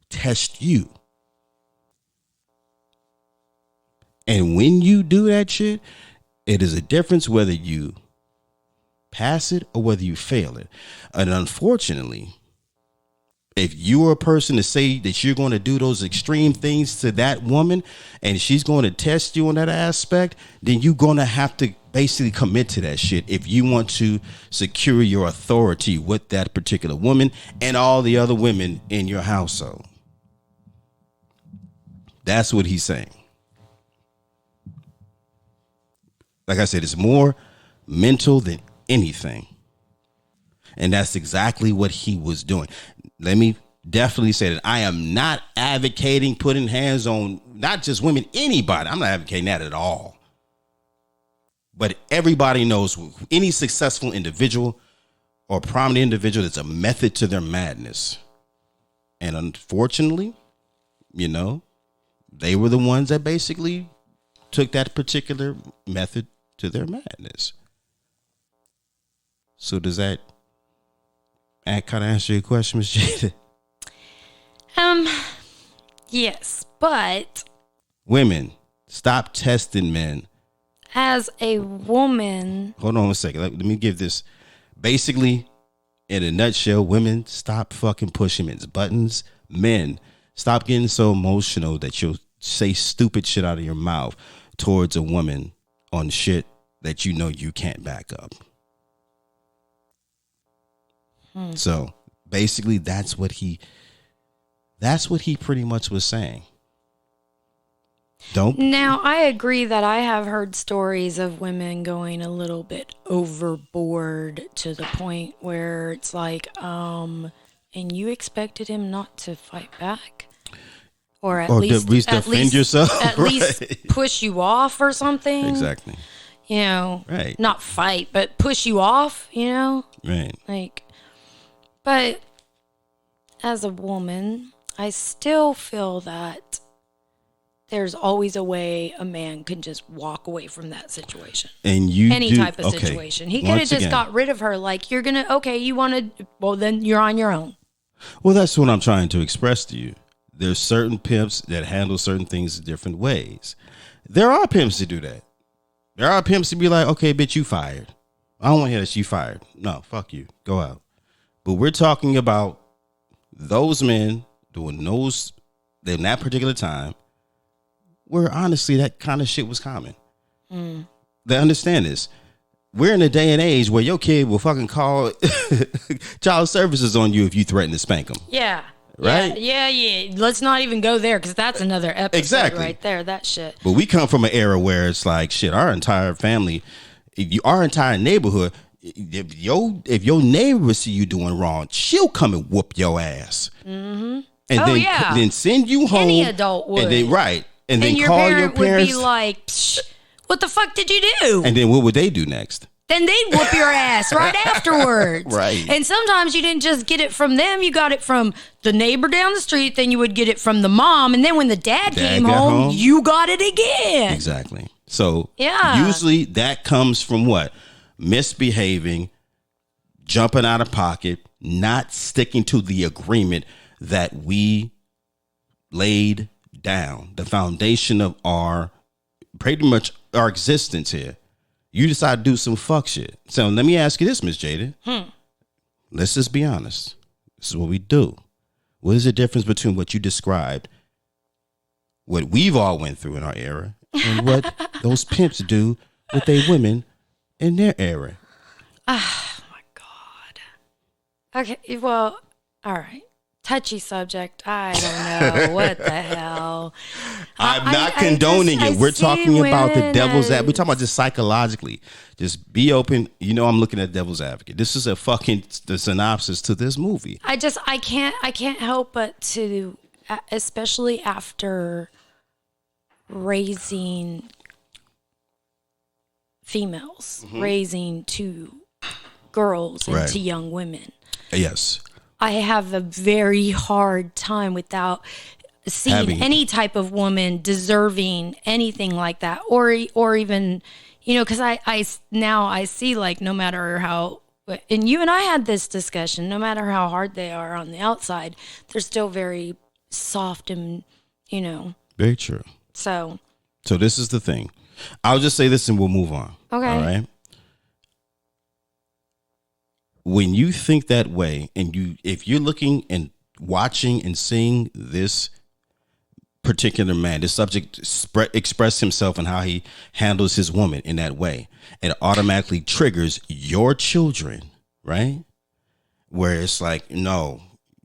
test you. And when you do that shit, it is a difference whether you pass it or whether you fail it. And unfortunately, if you are a person to say that you're going to do those extreme things to that woman and she's going to test you on that aspect, then you're going to have to basically commit to that shit if you want to secure your authority with that particular woman and all the other women in your household. That's what he's saying. Like I said, it's more mental than anything. And that's exactly what he was doing. Let me definitely say that I am not advocating putting hands on not just women, anybody. I'm not advocating that at all. But everybody knows any successful individual or prominent individual, there's a method to their madness. And unfortunately, you know, they were the ones that basically took that particular method to their madness. So does that kind of answer your question, Ms. Jada? Yes, but women, stop testing men. As a woman, hold on a second. Let me give this. Basically, in a nutshell, women, stop fucking pushing men's buttons. Men, stop getting so emotional that you'll say stupid shit out of your mouth towards a woman on shit that you know you can't back up. So basically, that's what he pretty much was saying. Now, I agree that I have heard stories of women going a little bit overboard to the point where it's like, and you expected him not to fight back? Or at least defend yourself? At least push you off or something? Exactly. You know, right. Not fight, but push you off, you know? Right. Like, but as a woman, I still feel that there's always a way a man can just walk away from that situation. And you any type of situation. He could have just got rid of her. Like, you're going to, you want to, well, then you're on your own. Well, that's what I'm trying to express to you. There's certain pimps that handle certain things in different ways. There are pimps that do that. There are pimps that be like, okay, bitch, you fired. I don't want to hear that you fired. No, fuck you. Go out. But we're talking about those men doing those in that particular time where honestly that kind of shit was common. They understand this. We're in a day and age where your kid will fucking call child services on you if you threaten to spank them. Yeah. Right? Yeah. Let's not even go there because that's another episode right there. That shit. But we come from an era where it's like, shit, our entire family, our entire neighborhood, if your neighbor see you doing wrong, she'll come and whoop your ass. Mm-hmm. And then send you home. Any adult would. And then, right. And then your call parent your parents. Would be like, psh, what the fuck did you do? And then what would they do next? Then they'd whoop your ass right afterwards. Right. And sometimes you didn't just get it from them. You got it from the neighbor down the street. Then you would get it from the mom. And then when the dad came home, you got it again. Exactly. So usually that comes from what? Misbehaving, jumping out of pocket, not sticking to the agreement that we laid down, the foundation of pretty much our existence here. You decide to do some fuck shit. So let me ask you this, Miss Jaded. Let's just be honest. This is what we do. What is the difference between what you described, what we've all went through in our era, and what those pimps do with their women in their era? Oh my God. Okay, well, all right. Touchy subject. I don't know what the hell. I'm not condoning it. We're talking about the devil's advocate. We're talking about just psychologically. Just be open. You know, I'm looking at devil's advocate. This is the synopsis to this movie. I can't help but to, especially after raising females, raising two girls and two young women. Yes. I have a very hard time without seeing any type of woman deserving anything like that, or even, you know, because I see, like, no matter how, and you and I had this discussion, no matter how hard they are on the outside, they're still very soft and, you know. Very true. So this is the thing. I'll just say this and we'll move on. Okay. All right. When you think that way, and if you're looking and watching and seeing this particular man, this subject express himself and how he handles his woman in that way, it automatically triggers your children, right? Where it's like, no,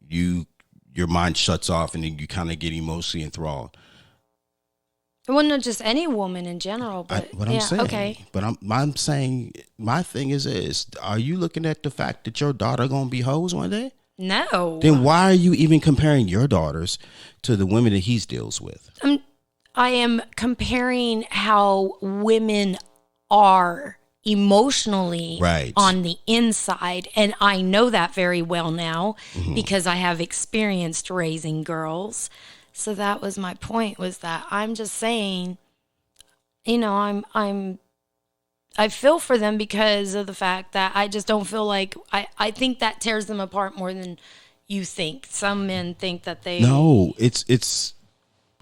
your mind shuts off and then you kind of get emotionally enthralled. Well, not just any woman in general, but I'm saying, okay. But I'm saying my thing is, are you looking at the fact that your daughter gonna be hoes one day? No. Then why are you even comparing your daughters to the women that he deals with? I am comparing how women are emotionally on the inside, and I know that very well now because I have experienced raising girls. So that was my point, was that I'm just saying, you know, I feel for them because of the fact that I just don't feel like I think that tears them apart more than you think. Some men think that they it's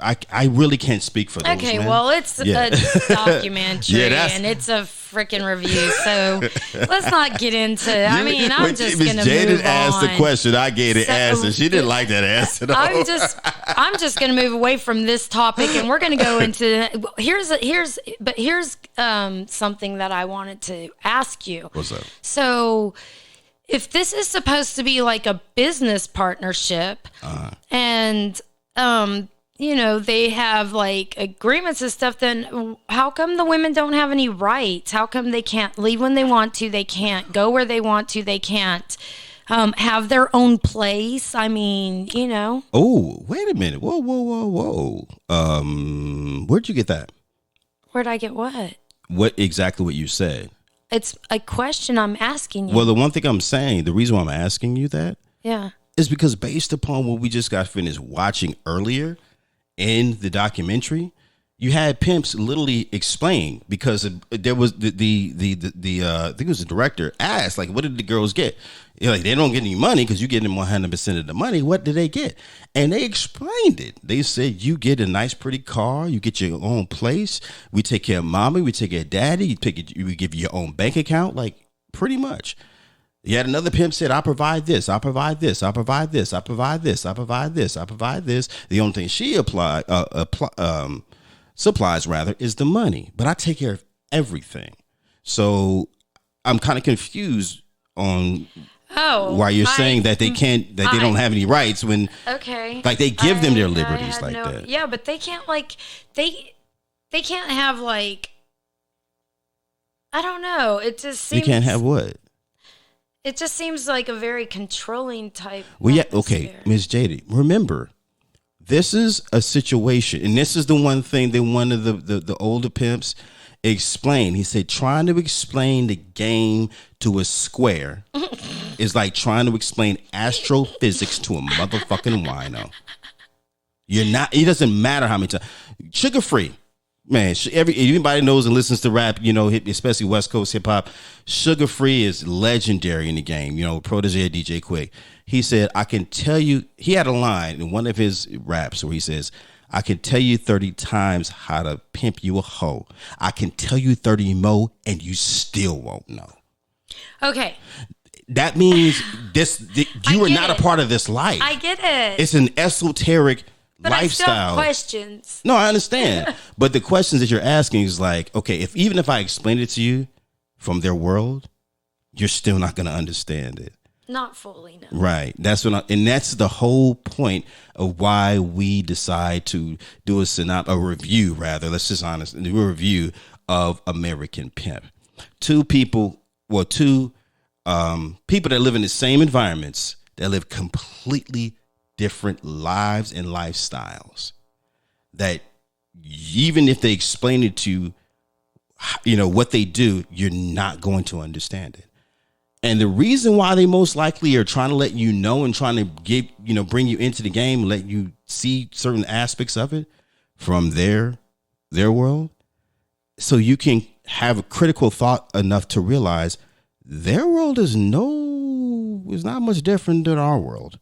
I really can't speak for those men. Well, it's a documentary and it's a freaking review, so let's not get into. I mean, I'm just gonna move on. Jaded asked the question, I gave the answer. She didn't like that answer. Though. I'm just gonna move away from this topic, and we're gonna go into here's something that I wanted to ask you. What's up? So, if this is supposed to be like a business partnership, and you know, they have like agreements and stuff, then how come the women don't have any rights? How come they can't leave when they want to? They can't go where they want to. They can't have their own place. I mean, you know. Oh, wait a minute. Whoa. Where'd you get that? Where'd I get what? Exactly what you said. It's a question I'm asking you. Well, the one thing I'm saying, the reason why I'm asking you that is because based upon what we just got finished watching earlier, in the documentary, you had pimps literally explain, because there was the I think it was the director asked, like, what did the girls get? You're like, they don't get any money because you get them 100% of the money. What did they get? And they explained it. They said, you get a nice, pretty car. You get your own place. We take care of mommy. We take care of daddy. We give you your own bank account. Like, pretty much. Yet another pimp said, I provide this, I provide this, I provide this, I provide this, I provide this, I provide this. The only thing she supplies rather is the money, but I take care of everything. So I'm kind of confused on why you're saying that they can't, that they don't have any rights when, like, they give them their liberties like that. Yeah, but they can't, like, they can't have, like, I don't know. It just seems. They can't have what? It just seems like a very controlling type. Well, yeah, okay, Ms. Jaded. Remember, this is a situation, and this is the one thing that one of the older pimps explained. He said, trying to explain the game to a square is like trying to explain astrophysics to a motherfucking wino. You're not. It doesn't matter how many times. Sugar free. Man, everybody knows and listens to rap, you know, especially West Coast hip hop. Sugar Free is legendary in the game. You know, protege of DJ Quick. He said, I can tell you, he had a line in one of his raps where he says, I can tell you 30 times how to pimp you a hoe. I can tell you 30 more and you still won't know. Okay. That means you are not a part of this life. I get it. It's an esoteric but lifestyle. I still have questions. No, I understand. But the questions that you're asking is like, okay, even if I explain it to you from their world, you're still not going to understand it. Not fully, no. Right. That's and that's the whole point of why we decide to do a review, rather. Let's just honest, do a review of American Pimp. Two people that live in the same environments that live completely different lives and lifestyles, that even if they explain it to you know what they do, you're not going to understand it. And the reason why they most likely are trying to let you know and trying to bring you into the game and let you see certain aspects of it from their world, so you can have a critical thought enough to realize their world is not much different than our world.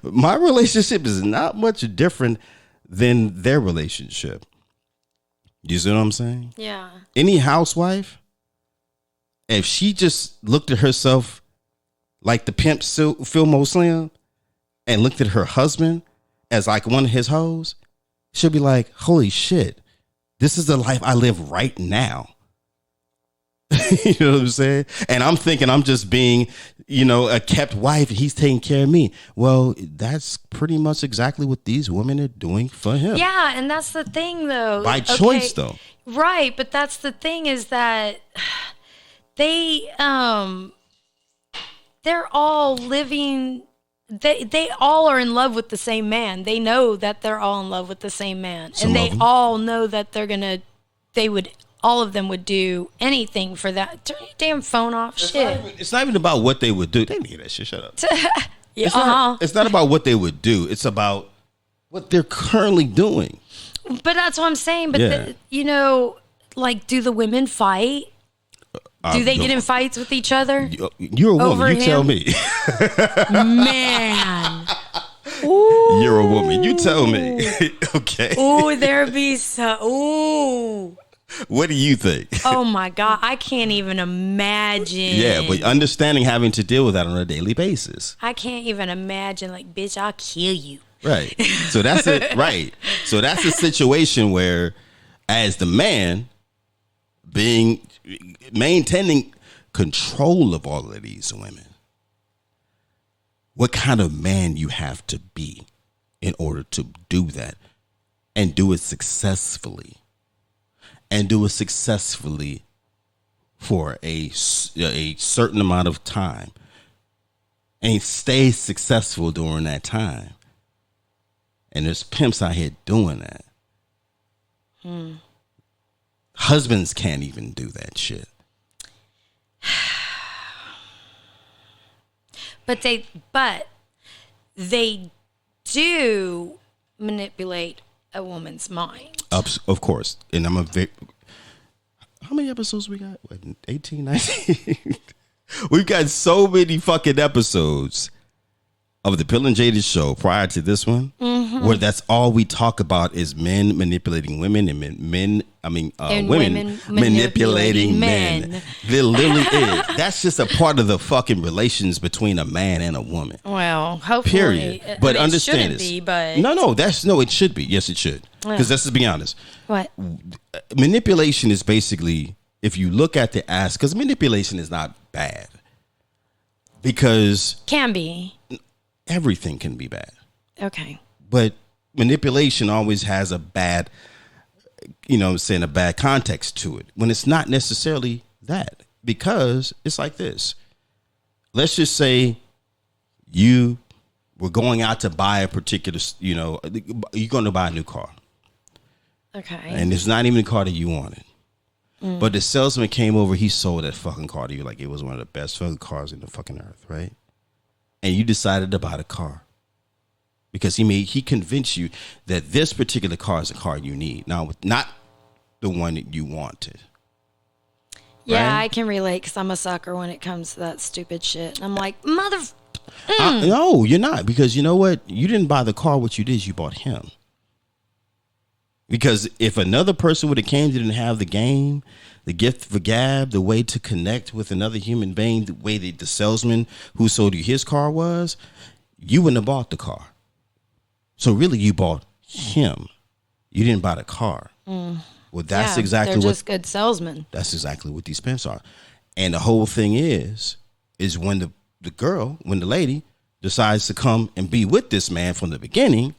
My relationship is not much different than their relationship. You see what I'm saying? Yeah. Any housewife, if she just looked at herself like the pimp Filmo Slim and looked at her husband as like one of his hoes, she'll be like, holy shit, this is the life I live right now. You know what I'm saying? And I'm thinking I'm just being, a kept wife. He's taking care of me. Well, that's pretty much exactly what these women are doing for him. Yeah, and that's the thing, though. By choice, though. Right, but that's the thing is that they're all living. They all are in love with the same man. They know that they're all in love with the same man, and they all know that all of them would do anything for that. Turn your damn phone off. It's not even about what they would do. They didn't hear that shit. Shut up. Yeah, it's not about what they would do. It's about what they're currently doing. But that's what I'm saying. But do the women fight? Do they get in fights with each other? You're a woman. You tell me. Man. Ooh. You're a woman. You tell me. Okay. Ooh, there be so. Ooh. What do you think? Oh my God, I can't even imagine. Yeah, but understanding having to deal with that on a daily basis. I can't even imagine. Like, bitch, I'll kill you. Right. So that's it. Right. So that's a situation where, as the man, maintaining control of all of these women, what kind of man you have to be in order to do that and do it successfully. And do it successfully for a certain amount of time. And stay successful during that time. And there's pimps out here doing that. Husbands can't even do that shit. But they do manipulate a woman's mind. Of course. And how many episodes we got? What, 18, 19? We've got so many fucking episodes of the Pill and Jaded Show prior to this one, where that's all we talk about is men manipulating women and women manipulating men. There literally is. That's just a part of the fucking relations between a man and a woman. Well, hopefully. Period. But understand it this. Be, but it should be. Yes, it should. Because let's just be honest. What? Manipulation is basically, if you look at the ass, because manipulation is not bad. Because can be. Everything can be bad. Okay. But manipulation always has a bad, a bad context to it when it's not necessarily that. Because it's like this. Let's just say you were going out to buy a particular, you're going to buy a new car. Okay. And it's not even the car that you wanted. But the salesman came over, he sold that fucking car to you like it was one of the best fucking cars in the fucking earth, right? And you decided to buy the car because he convinced you that this particular car is a car you need. Now, not the one that you wanted. Yeah, right? I can relate because I'm a sucker when it comes to that stupid shit. I'm like, mother. No, you're not, because you know what? You didn't buy the car. What you did is you bought him. Because if another person would have came, didn't have the game, the gift for gab, the way to connect with another human being, the way that the salesman who sold you his car was, you wouldn't have bought the car. So really, you bought him. You didn't buy the car. Well, that's exactly they're just good salesmen. That's exactly what these pimps are. And the whole thing is when the lady decides to come and be with this man from the beginning,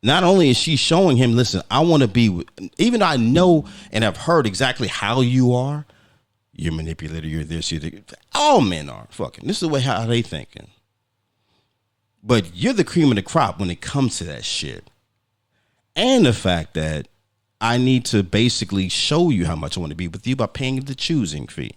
not only is she showing him, listen, I want to be with, even though I know and have heard exactly how you are, you're a manipulator, you're this, you're that. All men are fucking. This is the way how they thinking. But you're the cream of the crop when it comes to that shit. And the fact that I need to basically show you how much I want to be with you by paying the choosing fee.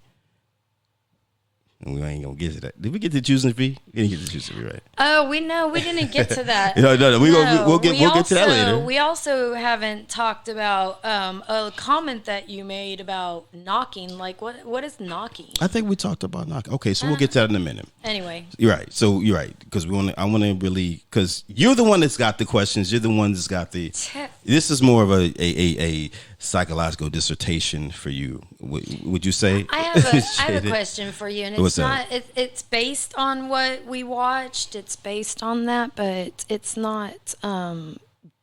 And we ain't gonna get to that. Did we get to the choosing fee? We didn't get to the choosing fee, right? Oh, we didn't get to that. No. We'll get to that later. We also haven't talked about a comment that you made about knocking. Like, what is knocking? I think we talked about knocking. Okay, so we'll get to that in a minute. Anyway, you're right. So you're right, because I want to really, because you're the one that's got the questions. You're the one that's got the. This is more of a psychological dissertation for you. Would you say? I have a question for you, and it's based on what we watched. It's based on that, but it's not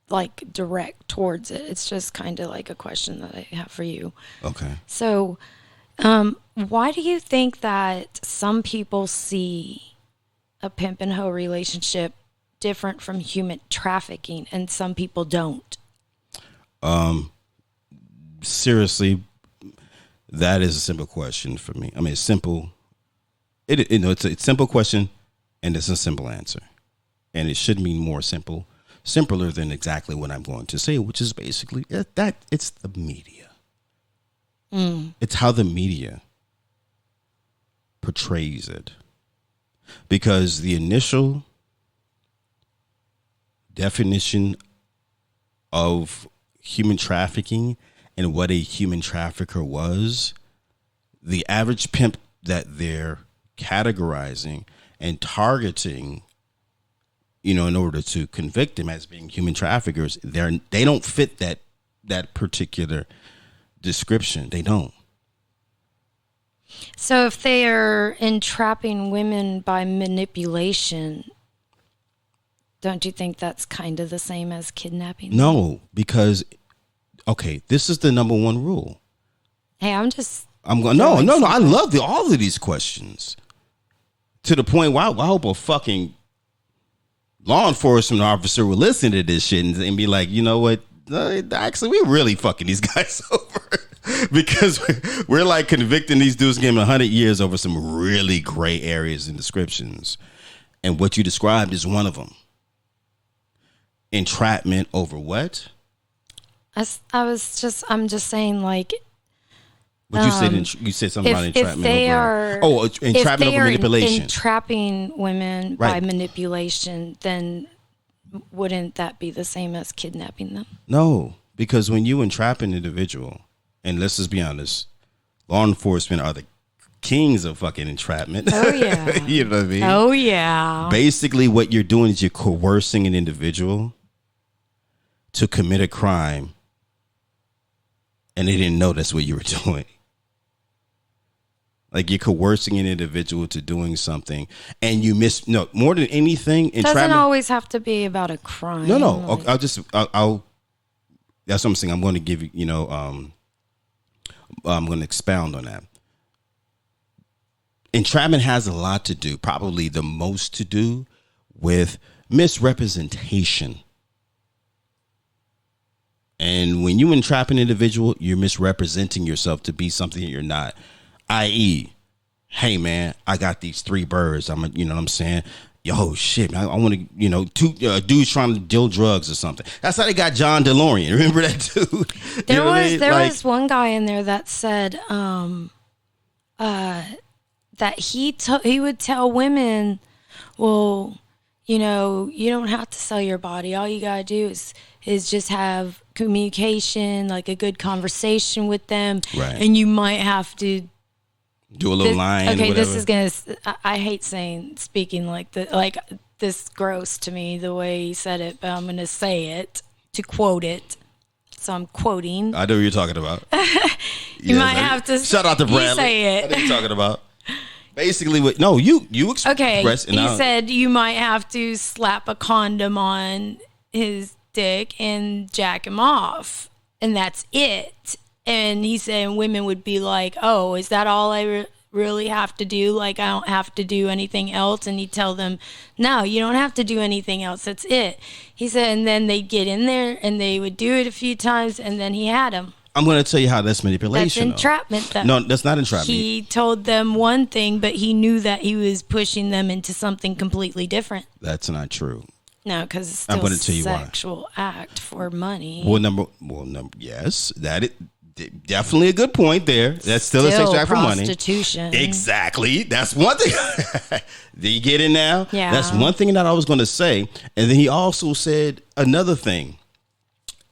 like direct towards it. It's just kind of like a question that I have for you. Okay. So, why do you think that some people see a pimp and hoe relationship different from human trafficking and some people don't? Seriously, that is a simple question for me. I mean, it's simple. It's a simple question, and it's a simple answer, and it should mean more simpler than exactly what I'm going to say, which is basically that it's the media. It's how the media portrays it, because the initial definition of human trafficking and what a human trafficker was, the average pimp that they're categorizing and targeting, in order to convict them as being human traffickers, they don't fit that particular description. They don't. So if they are entrapping women by manipulation, don't you think that's kind of the same as kidnapping? No, because, okay, this is the number one rule. Hey, I'm going. No. I love all of these questions to the point where I hope a fucking law enforcement officer will listen to this shit and be like, you know what? Actually, we really fucking these guys over because we're like convicting these dudes, giving 100 years over some really gray areas and descriptions. And what you described is one of them. Entrapment over what? I'm just saying, like. But you said something about entrapment. If they entrapment over manipulation. Entrapping women by Right. manipulation, then wouldn't that be the same as kidnapping them? No, because when you entrap an individual, and let's just be honest, law enforcement are the kings of fucking entrapment. Oh yeah. You know what I mean? Oh yeah. Basically, what you're doing is you're coercing an individual to commit a crime, and they didn't know that's what you were doing. Like, you're coercing an individual to doing something, and you more than anything. It doesn't always have to be about a crime. No. Like, I'll. That's what I'm saying. I'm going to give you. I'm going to expound on that. Entrapment has a lot to do, probably the most to do, with misrepresentation. And when you entrap an individual, you're misrepresenting yourself to be something that you're not. I.e., hey man, I got these 3 birds. You know what I'm saying? Yo, shit, man, I want to, 2 dudes trying to deal drugs or something. That's how they got John DeLorean. Remember that dude? There was one guy in there that said that he would tell women, well, you don't have to sell your body. All you gotta do is just have communication, like a good conversation with them, right. And you might have to do a little line. Okay, or this is gonna. I hate speaking like this gross to me the way he said it, but I'm gonna say it to quote it. So I'm quoting. I know what you're talking about. You might have to shout out to Bradley. You say it. I know what you're talking about. Basically, you express. Okay, he said you might have to slap a condom on his dick and jack him off, and that's it. And he said women would be like, oh, is that all I really have to do? Like, I don't have to do anything else? And he'd tell them, no, you don't have to do anything else. That's it. He said, and then they'd get in there and they would do it a few times, and then he had them. I'm going to tell you how that's manipulation. That's entrapment, though. No, that's not entrapment. He told them one thing, but he knew that he was pushing them into something completely different. That's not true. No, because it's still a sexual act for money. Yes, definitely a good point there. That's still a sexual act for money. Prostitution. Exactly. That's one thing. Do you get it now? Yeah. That's one thing that I was going to say. And then he also said another thing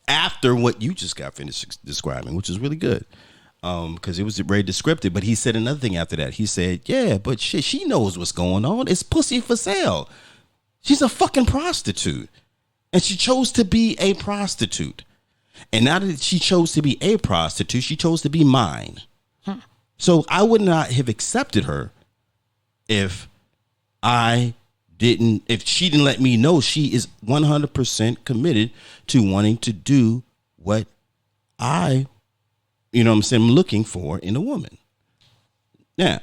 after what you just got finished describing, which is really good. Because it was very descriptive. But he said another thing after that. He said, yeah, but shit, she knows what's going on. It's pussy for sale. She's a fucking prostitute. And she chose to be a prostitute. And now that she chose to be a prostitute, she chose to be mine. So I would not have accepted her if I if she didn't let me know, she is 100% committed to wanting to do what I, you know what I'm saying, I'm looking for in a woman. Now,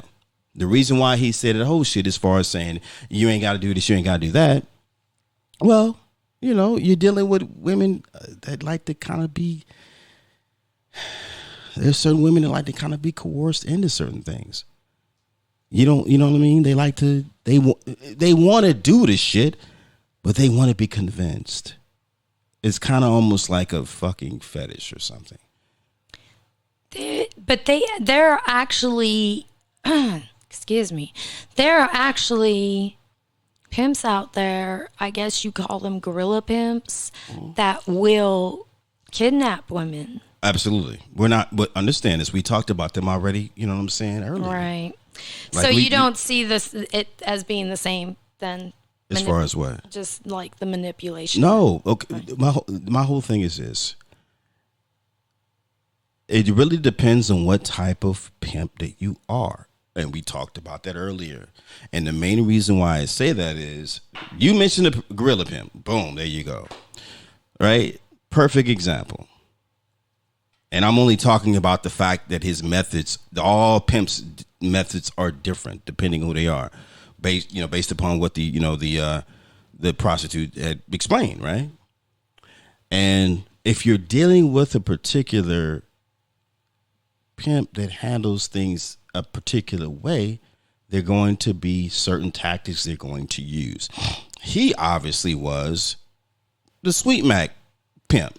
the reason why he said the whole shit as far as saying, you ain't got to do this, you ain't got to do that. Well, you know, you're dealing with women that like to kind of be, there's certain women that like to kind of be coerced into certain things. You know what I mean? They like to, they want to do this shit, but they want to be convinced. It's kind of almost like a fucking fetish or something. They're actually, excuse me, there are actually pimps out there, I guess you call them gorilla pimps, that will kidnap women. Absolutely. We're not, but understand this, we talked about them already, you know what I'm saying, earlier. Right. Like so you don't see it as being the same then? As far as what? Just like the manipulation. No. Okay. My whole thing is this. It really depends on what type of pimp that you are. And we talked about that earlier. And the main reason why I say that is, you mentioned a gorilla pimp. Boom, there you go. Right? Perfect example. And I'm only talking about the fact that his methods, all pimps' methods are different depending who they are, based upon what the prostitute had explained, right? And if you're dealing with a particular pimp that handles things a particular way, they're going to be certain tactics they're going to use. He obviously was the Sweet Mac pimp.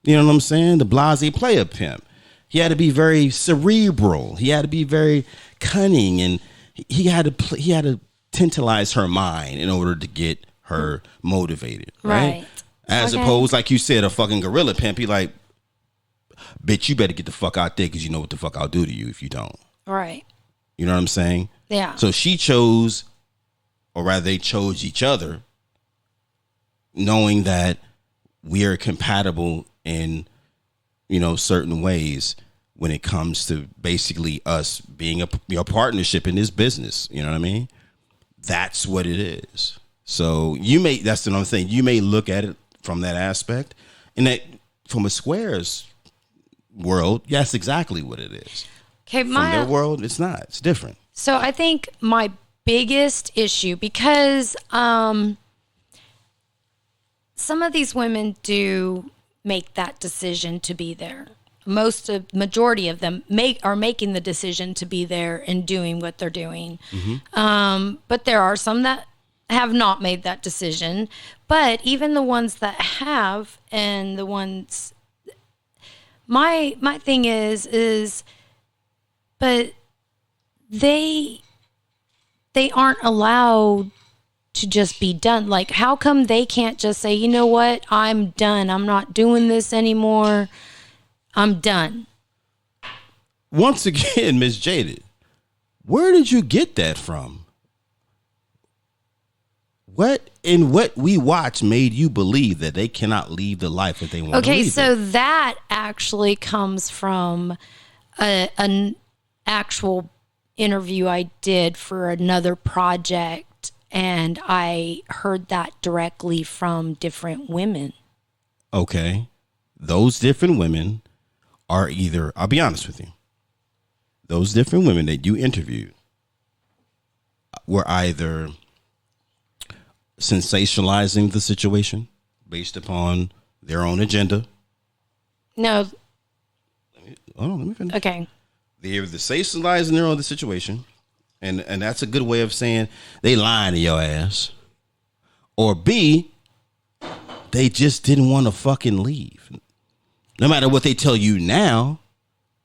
You know what I'm saying? The blasé player pimp. He had to be very cerebral. He had to be very cunning, and he had to tantalize her mind in order to get her motivated, right? As opposed, like you said, a fucking gorilla pimp. He like, bitch, you better get the fuck out there because you know what the fuck I'll do to you if you don't. Right. You know what I'm saying? Yeah. So she chose, or rather they chose each other, knowing that we are compatible in, you know, certain ways when it comes to basically us being a partnership in this business. You know what I mean? That's what it is. So that's what I'm saying. You may look at it from that aspect, and that from a squares world, that's exactly what it is. Okay, from their world, it's not. It's different. So I think my biggest issue, because some of these women do make that decision to be there. Majority of them are making the decision to be there and doing what they're doing. Mm-hmm. But there are some that have not made that decision. But even the ones that have, and the ones, my thing is, but they aren't allowed to just be done. Like, how come they can't just say, you know what, I'm done. I'm not doing this anymore. I'm done. Once again, Miss Jaded, where did you get that from? What in what we watch made you believe that they cannot leave the life that they want to leave? Okay, so that actually comes from an actual interview I did for another project, and I heard that directly from different women. Okay. Those different women are either, I'll be honest with you, those different women that you interviewed were either sensationalizing the situation based upon their own agenda. No. Let me finish. Okay. They're sensationalizing their own situation, and that's a good way of saying they lying to your ass. Or B, they just didn't want to fucking leave. No matter what they tell you now,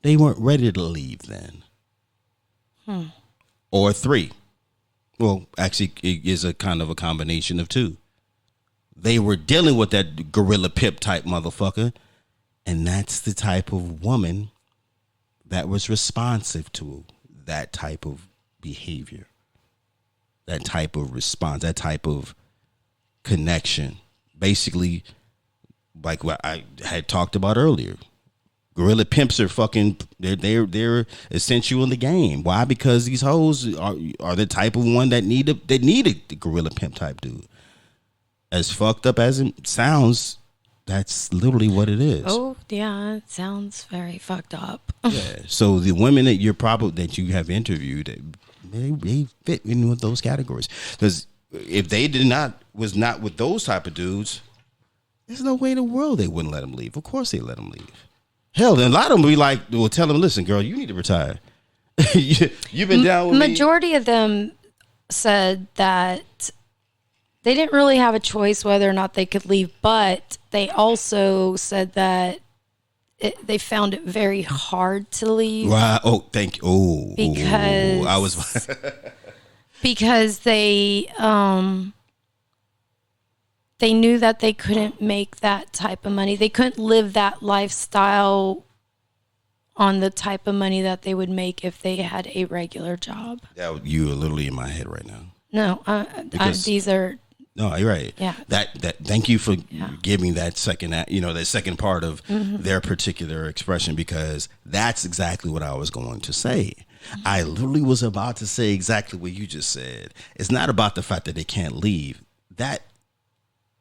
they weren't ready to leave then. Or 3. Well, actually, it is a kind of a combination of 2. They were dealing with that gorilla pimp type motherfucker, and that's the type of woman that was responsive to that type of behavior, that type of response, that type of connection. Basically, like what I had talked about earlier, Gorilla pimps are fucking. They're essential in the game. Why? Because these hoes are the type of one that need a gorilla pimp type dude. As fucked up as it sounds, that's literally what it is. Oh yeah, it sounds very fucked up. Yeah. So the women that you have interviewed, they fit in with those categories. Because if they was not with those type of dudes, there's no way in the world they wouldn't let them leave. Of course they let them leave. Hell, then a lot of them will tell them, listen, girl, you need to retire. You've been down with Majority of them said that they didn't really have a choice whether or not they could leave, but they also said that they found it very hard to leave. Wow. Oh, thank you. Oh, because I was because they knew that they couldn't make that type of money. They couldn't live that lifestyle on the type of money that they would make if they had a regular job. You are literally in my head right now. No, these are. No, you're right. Yeah. That. Thank you for giving that second. That second part of their particular expression, because that's exactly what I was going to say. I literally was about to say exactly what you just said. It's not about the fact that they can't leave.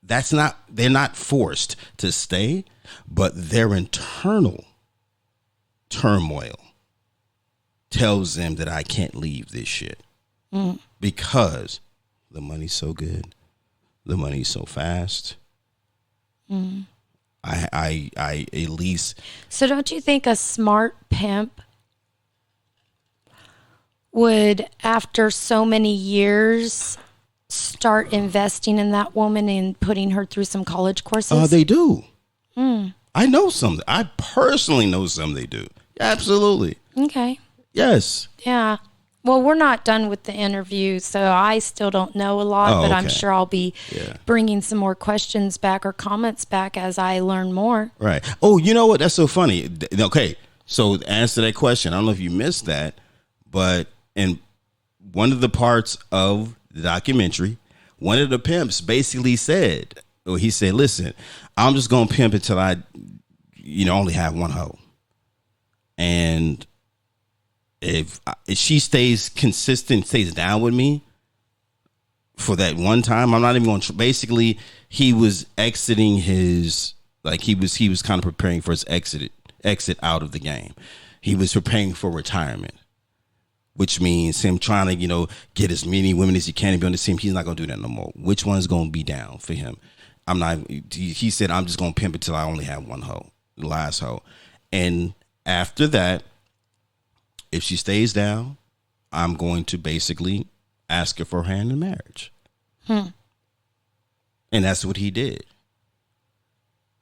That's not. They're not forced to stay, but their internal turmoil tells them that I can't leave this shit because the money's so good, the money's so fast. I at least. So don't you think a smart pimp would, after so many years, start investing in that woman and putting her through some college courses? They do. I know some. I personally know some they do. Absolutely. Okay. Yes. Yeah. Well, we're not done with the interview, so I still don't know a lot, but I'm sure I'll be bringing some more questions back or comments back as I learn more. Right. Oh, you know what? That's so funny. Okay. So to answer that question, I don't know if you missed that, but in one of the parts of the documentary, one of the pimps basically said, he said, listen, I'm just going to pimp until I, only have one hoe. And if she stays consistent, stays down with me for that one time, I'm not even going to. Basically, he was exiting his, he was kind of preparing for his exit out of the game. He was preparing for retirement, which means him trying to, get as many women as he can and be on the team. He's not going to do that no more. Which one's going to be down for him? He said, I'm just going to pimp until I only have one hoe, the last hoe. And after that, if she stays down, I'm going to basically ask her for her hand in marriage. And that's what he did.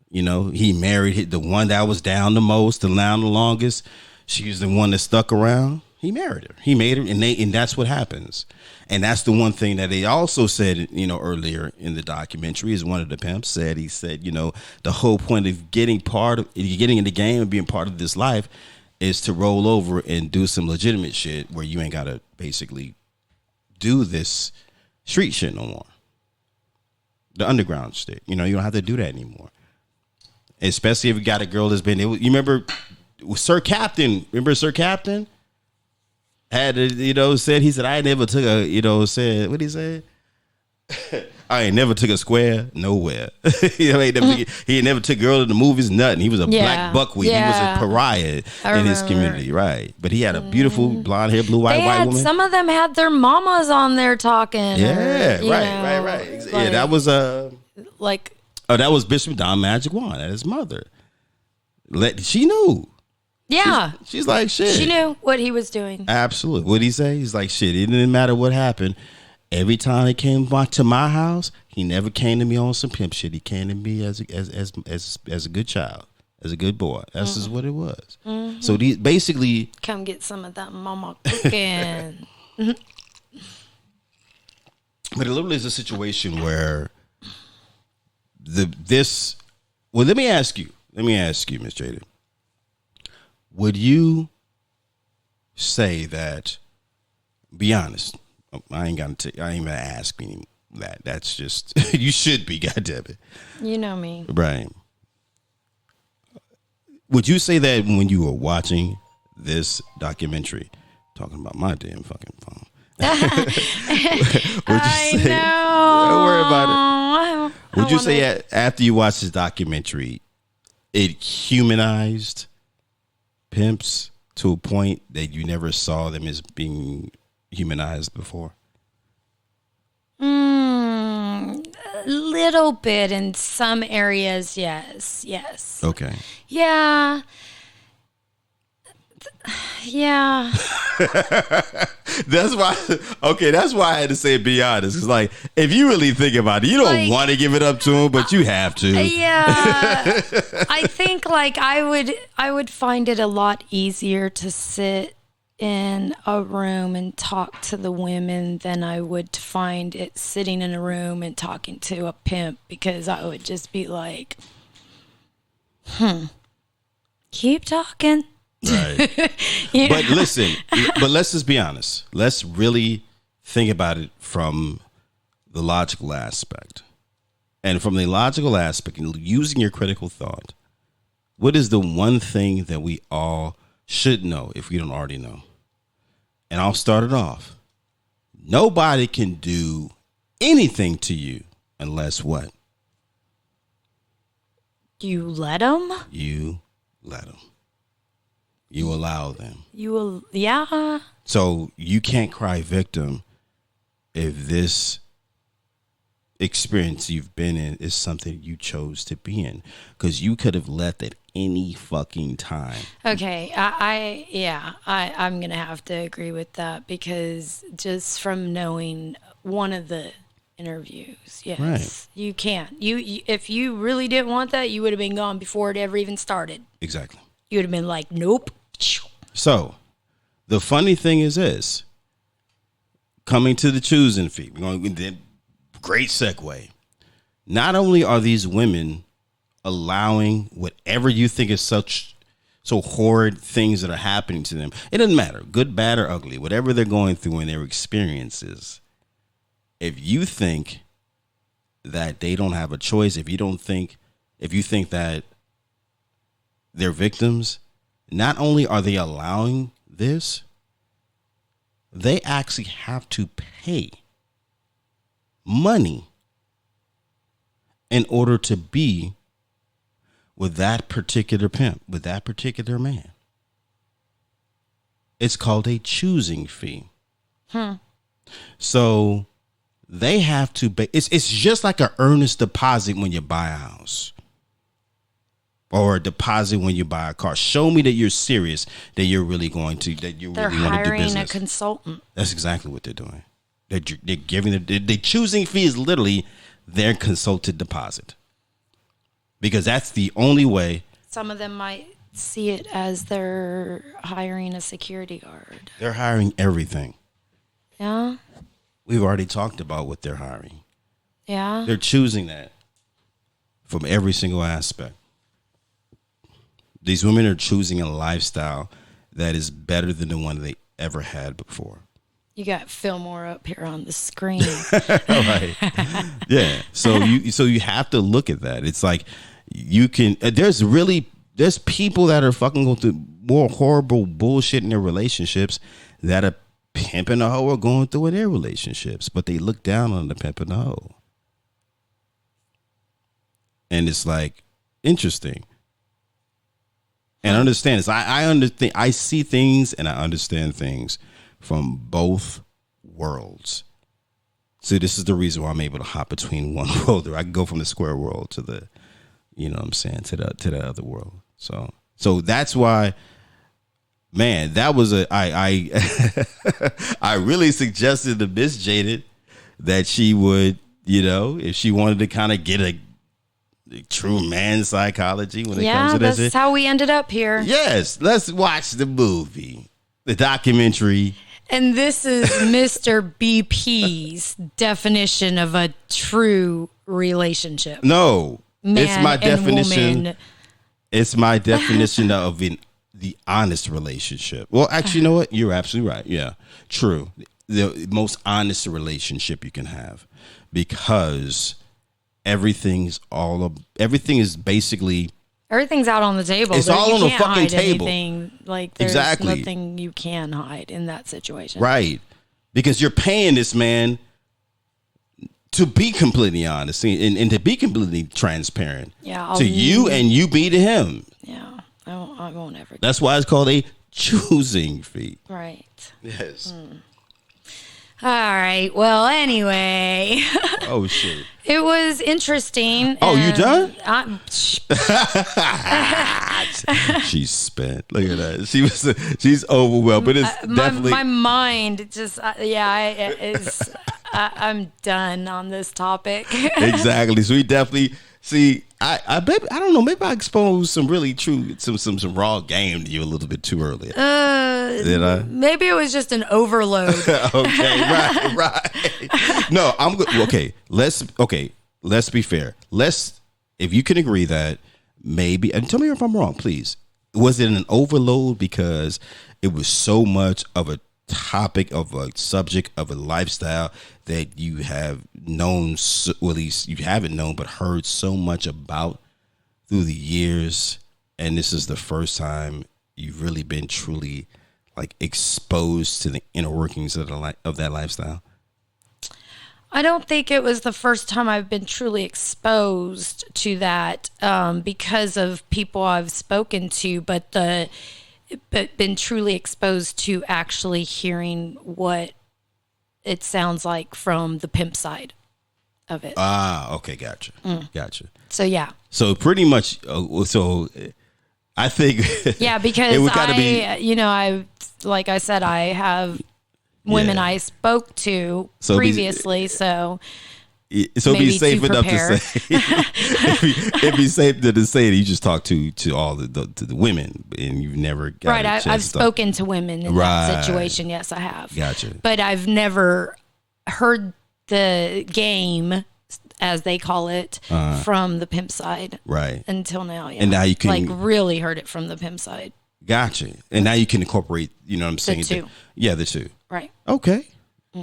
He married the one that was down the most, the longest. She was the one that stuck around. He married her. He made her, and that's what happens. And that's the one thing that they also said, earlier in the documentary, is one of the pimps said, the whole point of getting in the game and being part of this life is to roll over and do some legitimate shit where you ain't got to basically do this street shit no more. The underground shit. You don't have to do that anymore. Especially if you got a girl that's been, you remember Sir Captain? Remember Sir Captain? Had, said, he said, I never took a, what he said? I ain't never took a square nowhere. He ain't never took a girl to the movies, nothing. He was a black buckwheat. He was a pariah in his community, right? But he had a beautiful blonde hair, blue white woman. Some of them had their mamas on there talking. Yeah, right. Yeah, that was that was Bishop Don Magic Juan, his mother. She knew. Yeah. She's like, shit. She knew what he was doing. Absolutely. What'd he say? He's like, shit, it didn't matter what happened. Every time he came to my house, he never came to me on some pimp shit. He came to me as a good child, as a good boy. That's just what it was. So these basically come get some of that mama cooking. But it literally is a situation where let me ask you, Miss Jaded. Would you say that? Be honest. I ain't gonna ask me that. That's just you should be. Goddamn it. You know me, right? would you say that when you were watching this documentary, talking about my damn fucking phone? Would you say, don't worry about it. Would you say after you watched this documentary, it humanized pimps to a point that you never saw them as being humanized before? A little bit in some areas, yes. Okay. Yeah. That's why I had to say be honest. Because, like, if you really think about it, you don't want to give it up to him, but you have to. Yeah. I think, like, I would find it a lot easier to sit in a room and talk to the women than I would find it sitting in a room and talking to a pimp, because I would just be like, keep talking. Right. Yeah. But listen, let's just be honest. Let's really think about it from the logical aspect. And from the logical aspect, using your critical thought, what is the one thing that we all should know if we don't already know? And I'll start it off. Nobody can do anything to you unless what? You let them? You let them. You allow them. Yeah. So you can't cry victim if this experience you've been in is something you chose to be in, because you could have left at any fucking time. Okay, I'm gonna have to agree with that, because just from knowing one of the interviews, yes, right. You can't. You if you really didn't want that, you would have been gone before it ever even started. Exactly. You would have been like, nope. So, the funny thing is this: coming to the choosing fee. We're going. Great segue. Not only are these women allowing whatever you think is so horrid things that are happening to them, it doesn't matter, good, bad, or ugly, whatever they're going through in their experiences. If you think that they don't have a choice, if you think that they're victims, not only are they allowing this, they actually have to pay money in order to be with that particular pimp, with that particular man. It's called a choosing fee. So they have to pay. It's just like an earnest deposit when you buy a house, or a deposit when you buy a car. Show me that you're serious, that you're really going to, that you really want to do business. They're hiring a consultant. That's exactly what they're doing. They're giving the choosing fee is literally their consulted deposit, because that's the only way. Some of them might see it as they're hiring a security guard. They're hiring everything. Yeah. We've already talked about what they're hiring. Yeah. They're choosing that from every single aspect. These women are choosing a lifestyle that is better than the one they ever had before. You got Fillmore up here on the screen. Right. Yeah. So you have to look at that. It's like you can, there's people that are fucking going through more horrible bullshit in their relationships that a pimp and a hoe are going through in their relationships, but they look down on the pimp and the hoe. And it's like interesting. And understand this. I understand. I see things and I understand things from both worlds. So this is the reason why I'm able to hop between one world. I can go from the square world to the, you know what I'm saying, to the other world. So that's why, man, that was I really suggested to Miss Jaded that she would, you know, if she wanted to kind of get a true man psychology when it comes to this. Yeah, that's how we ended up here. Yes, let's watch the movie, the documentary. And this is Mr. BP's definition of a true relationship. No, man, it's my definition. Woman. It's my definition of the honest relationship. Well, actually, you know what? You're absolutely right. Yeah, true. The most honest relationship you can have, because everything is basically Everything's out on the table. It's all on the fucking table. Anything. Like, there's nothing you can hide in that situation. Right. Because you're paying this man to be completely honest and to be completely transparent. Yeah. To you and you be to him. Yeah. I won't ever. That's why it's called a choosing fee. Right. Yes. All right. Well, anyway. Oh, shit. It was interesting. Oh, you done? She's spent. Look at that. She's overwhelmed, but it's definitely my mind just I'm done on this topic. Exactly. So we definitely see. I don't know. Maybe I exposed some really some raw game to you a little bit too early. Did I? Maybe it was just an overload. Okay. Right. No, I'm good. Okay. Let's be fair. If you can agree that maybe, and tell me if I'm wrong, please. Was it an overload because it was so much of a topic, of a subject, of a lifestyle that you have known, or at least you haven't known, but heard so much about through the years, and this is the first time you've really been truly like exposed to the inner workings of that lifestyle? I don't think it was the first time I've been truly exposed to that because of people I've spoken to, but been truly exposed to actually hearing what it sounds like from the pimp side of it. Ah, okay, gotcha. Gotcha. So yeah. So pretty much. So I think. Yeah, because like I said, I have women I spoke to previously, so it'd be safe enough to say it'd be safe to say that you just talk to all the women and you've never got right. I've spoken to women in that situation. Yes, I have. Gotcha. But I've never heard the game, as they call it, from the pimp side. Right. Until now, yeah. And now you can really heard it from the pimp side. Gotcha. And now you can incorporate. You know what I'm saying? The two. Yeah, the two. Right. Okay.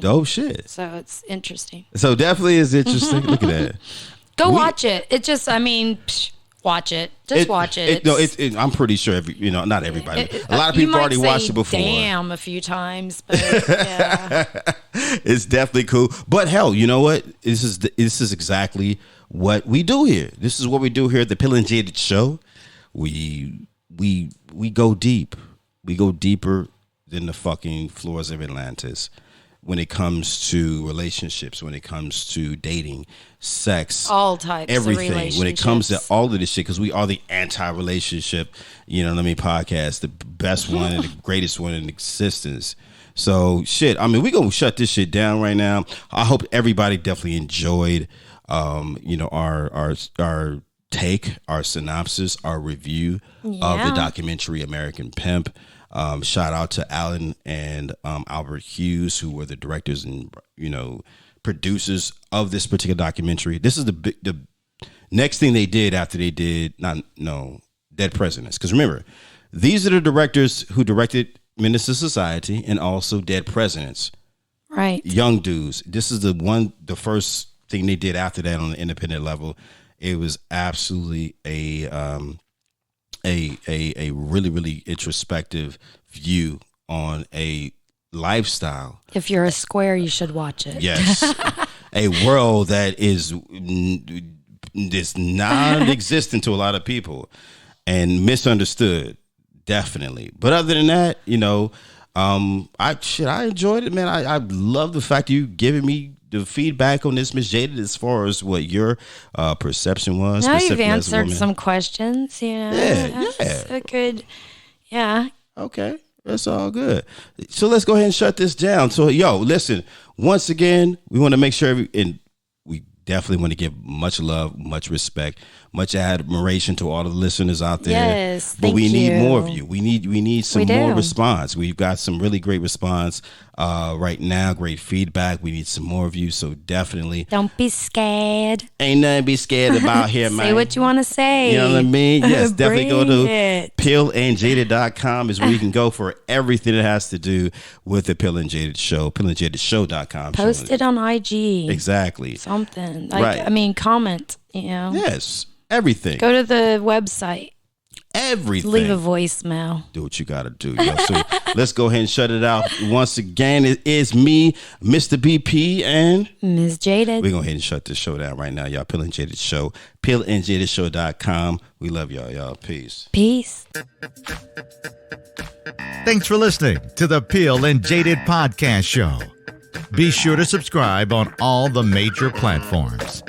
Oh shit. So it's interesting. So definitely is interesting. Look at that. Go watch it. It just, watch it. Just watch it. I'm pretty sure not everybody. A lot of people already watched it before. Damn, a few times, but yeah. It's definitely cool. But hell, you know what? This is exactly what we do here. This is what we do here at the Pill and Jaded Show. We go deep. We go deeper than the fucking floors of Atlantis when it comes to relationships, when it comes to dating, sex, all types everything. Of relationships. When it comes to all of this shit, because we are the anti-relationship, podcast, the best one and the greatest one in existence. So shit, we're gonna shut this shit down right now. I hope everybody definitely enjoyed our take, our synopsis, our review of the documentary American Pimp. Shout out to Alan and Albert Hughes, who were the directors and producers of this particular documentary. This is the next thing they did after they did Dead Presidents. Because remember, these are the directors who directed Menace to Society and also Dead Presidents. Right. Young dudes. This is the first thing they did after that on the independent level. It was absolutely a really, really introspective view on a lifestyle. If you're a square, you should watch it. Yes. A world that is non-existent to a lot of people and misunderstood, definitely. But other than that, I enjoyed it, man. I love the fact you giving me the feedback on this, Miss Jaded, as far as what your perception was. Now you've answered some questions, Yeah. A good, yeah. Okay, that's all good. So let's go ahead and shut this down. So, listen, once again, we want to make sure, and we definitely want to give much love, much respect, much admiration to all the listeners out there. Yes, but we need more of you. We need some more response. We've got some really great response right now, great feedback. We need some more of you. So definitely don't be scared. Ain't nothing to be scared about here, man. Say what you want to say. You know what I mean? Yes, definitely go to pillandjaded.com is where you can go for everything that has to do with the Pill and Jaded Show. Pillandjadedshow.com. Post it on IG. Exactly. Something. Right. Comment, Yes. Everything. Go to the website. everything. Leave a voicemail. Do what you gotta do. Yo. So let's go ahead and shut it out. Once again, it is me, Mr. BP, and Ms. Jaded. we're going to go ahead and shut this show down right now, y'all. Pill and Jaded Show. PillandJadedShow.com. We love y'all, y'all. Peace. Peace. Thanks for listening to the Pill and Jaded Podcast Show. Be sure to subscribe on all the major platforms.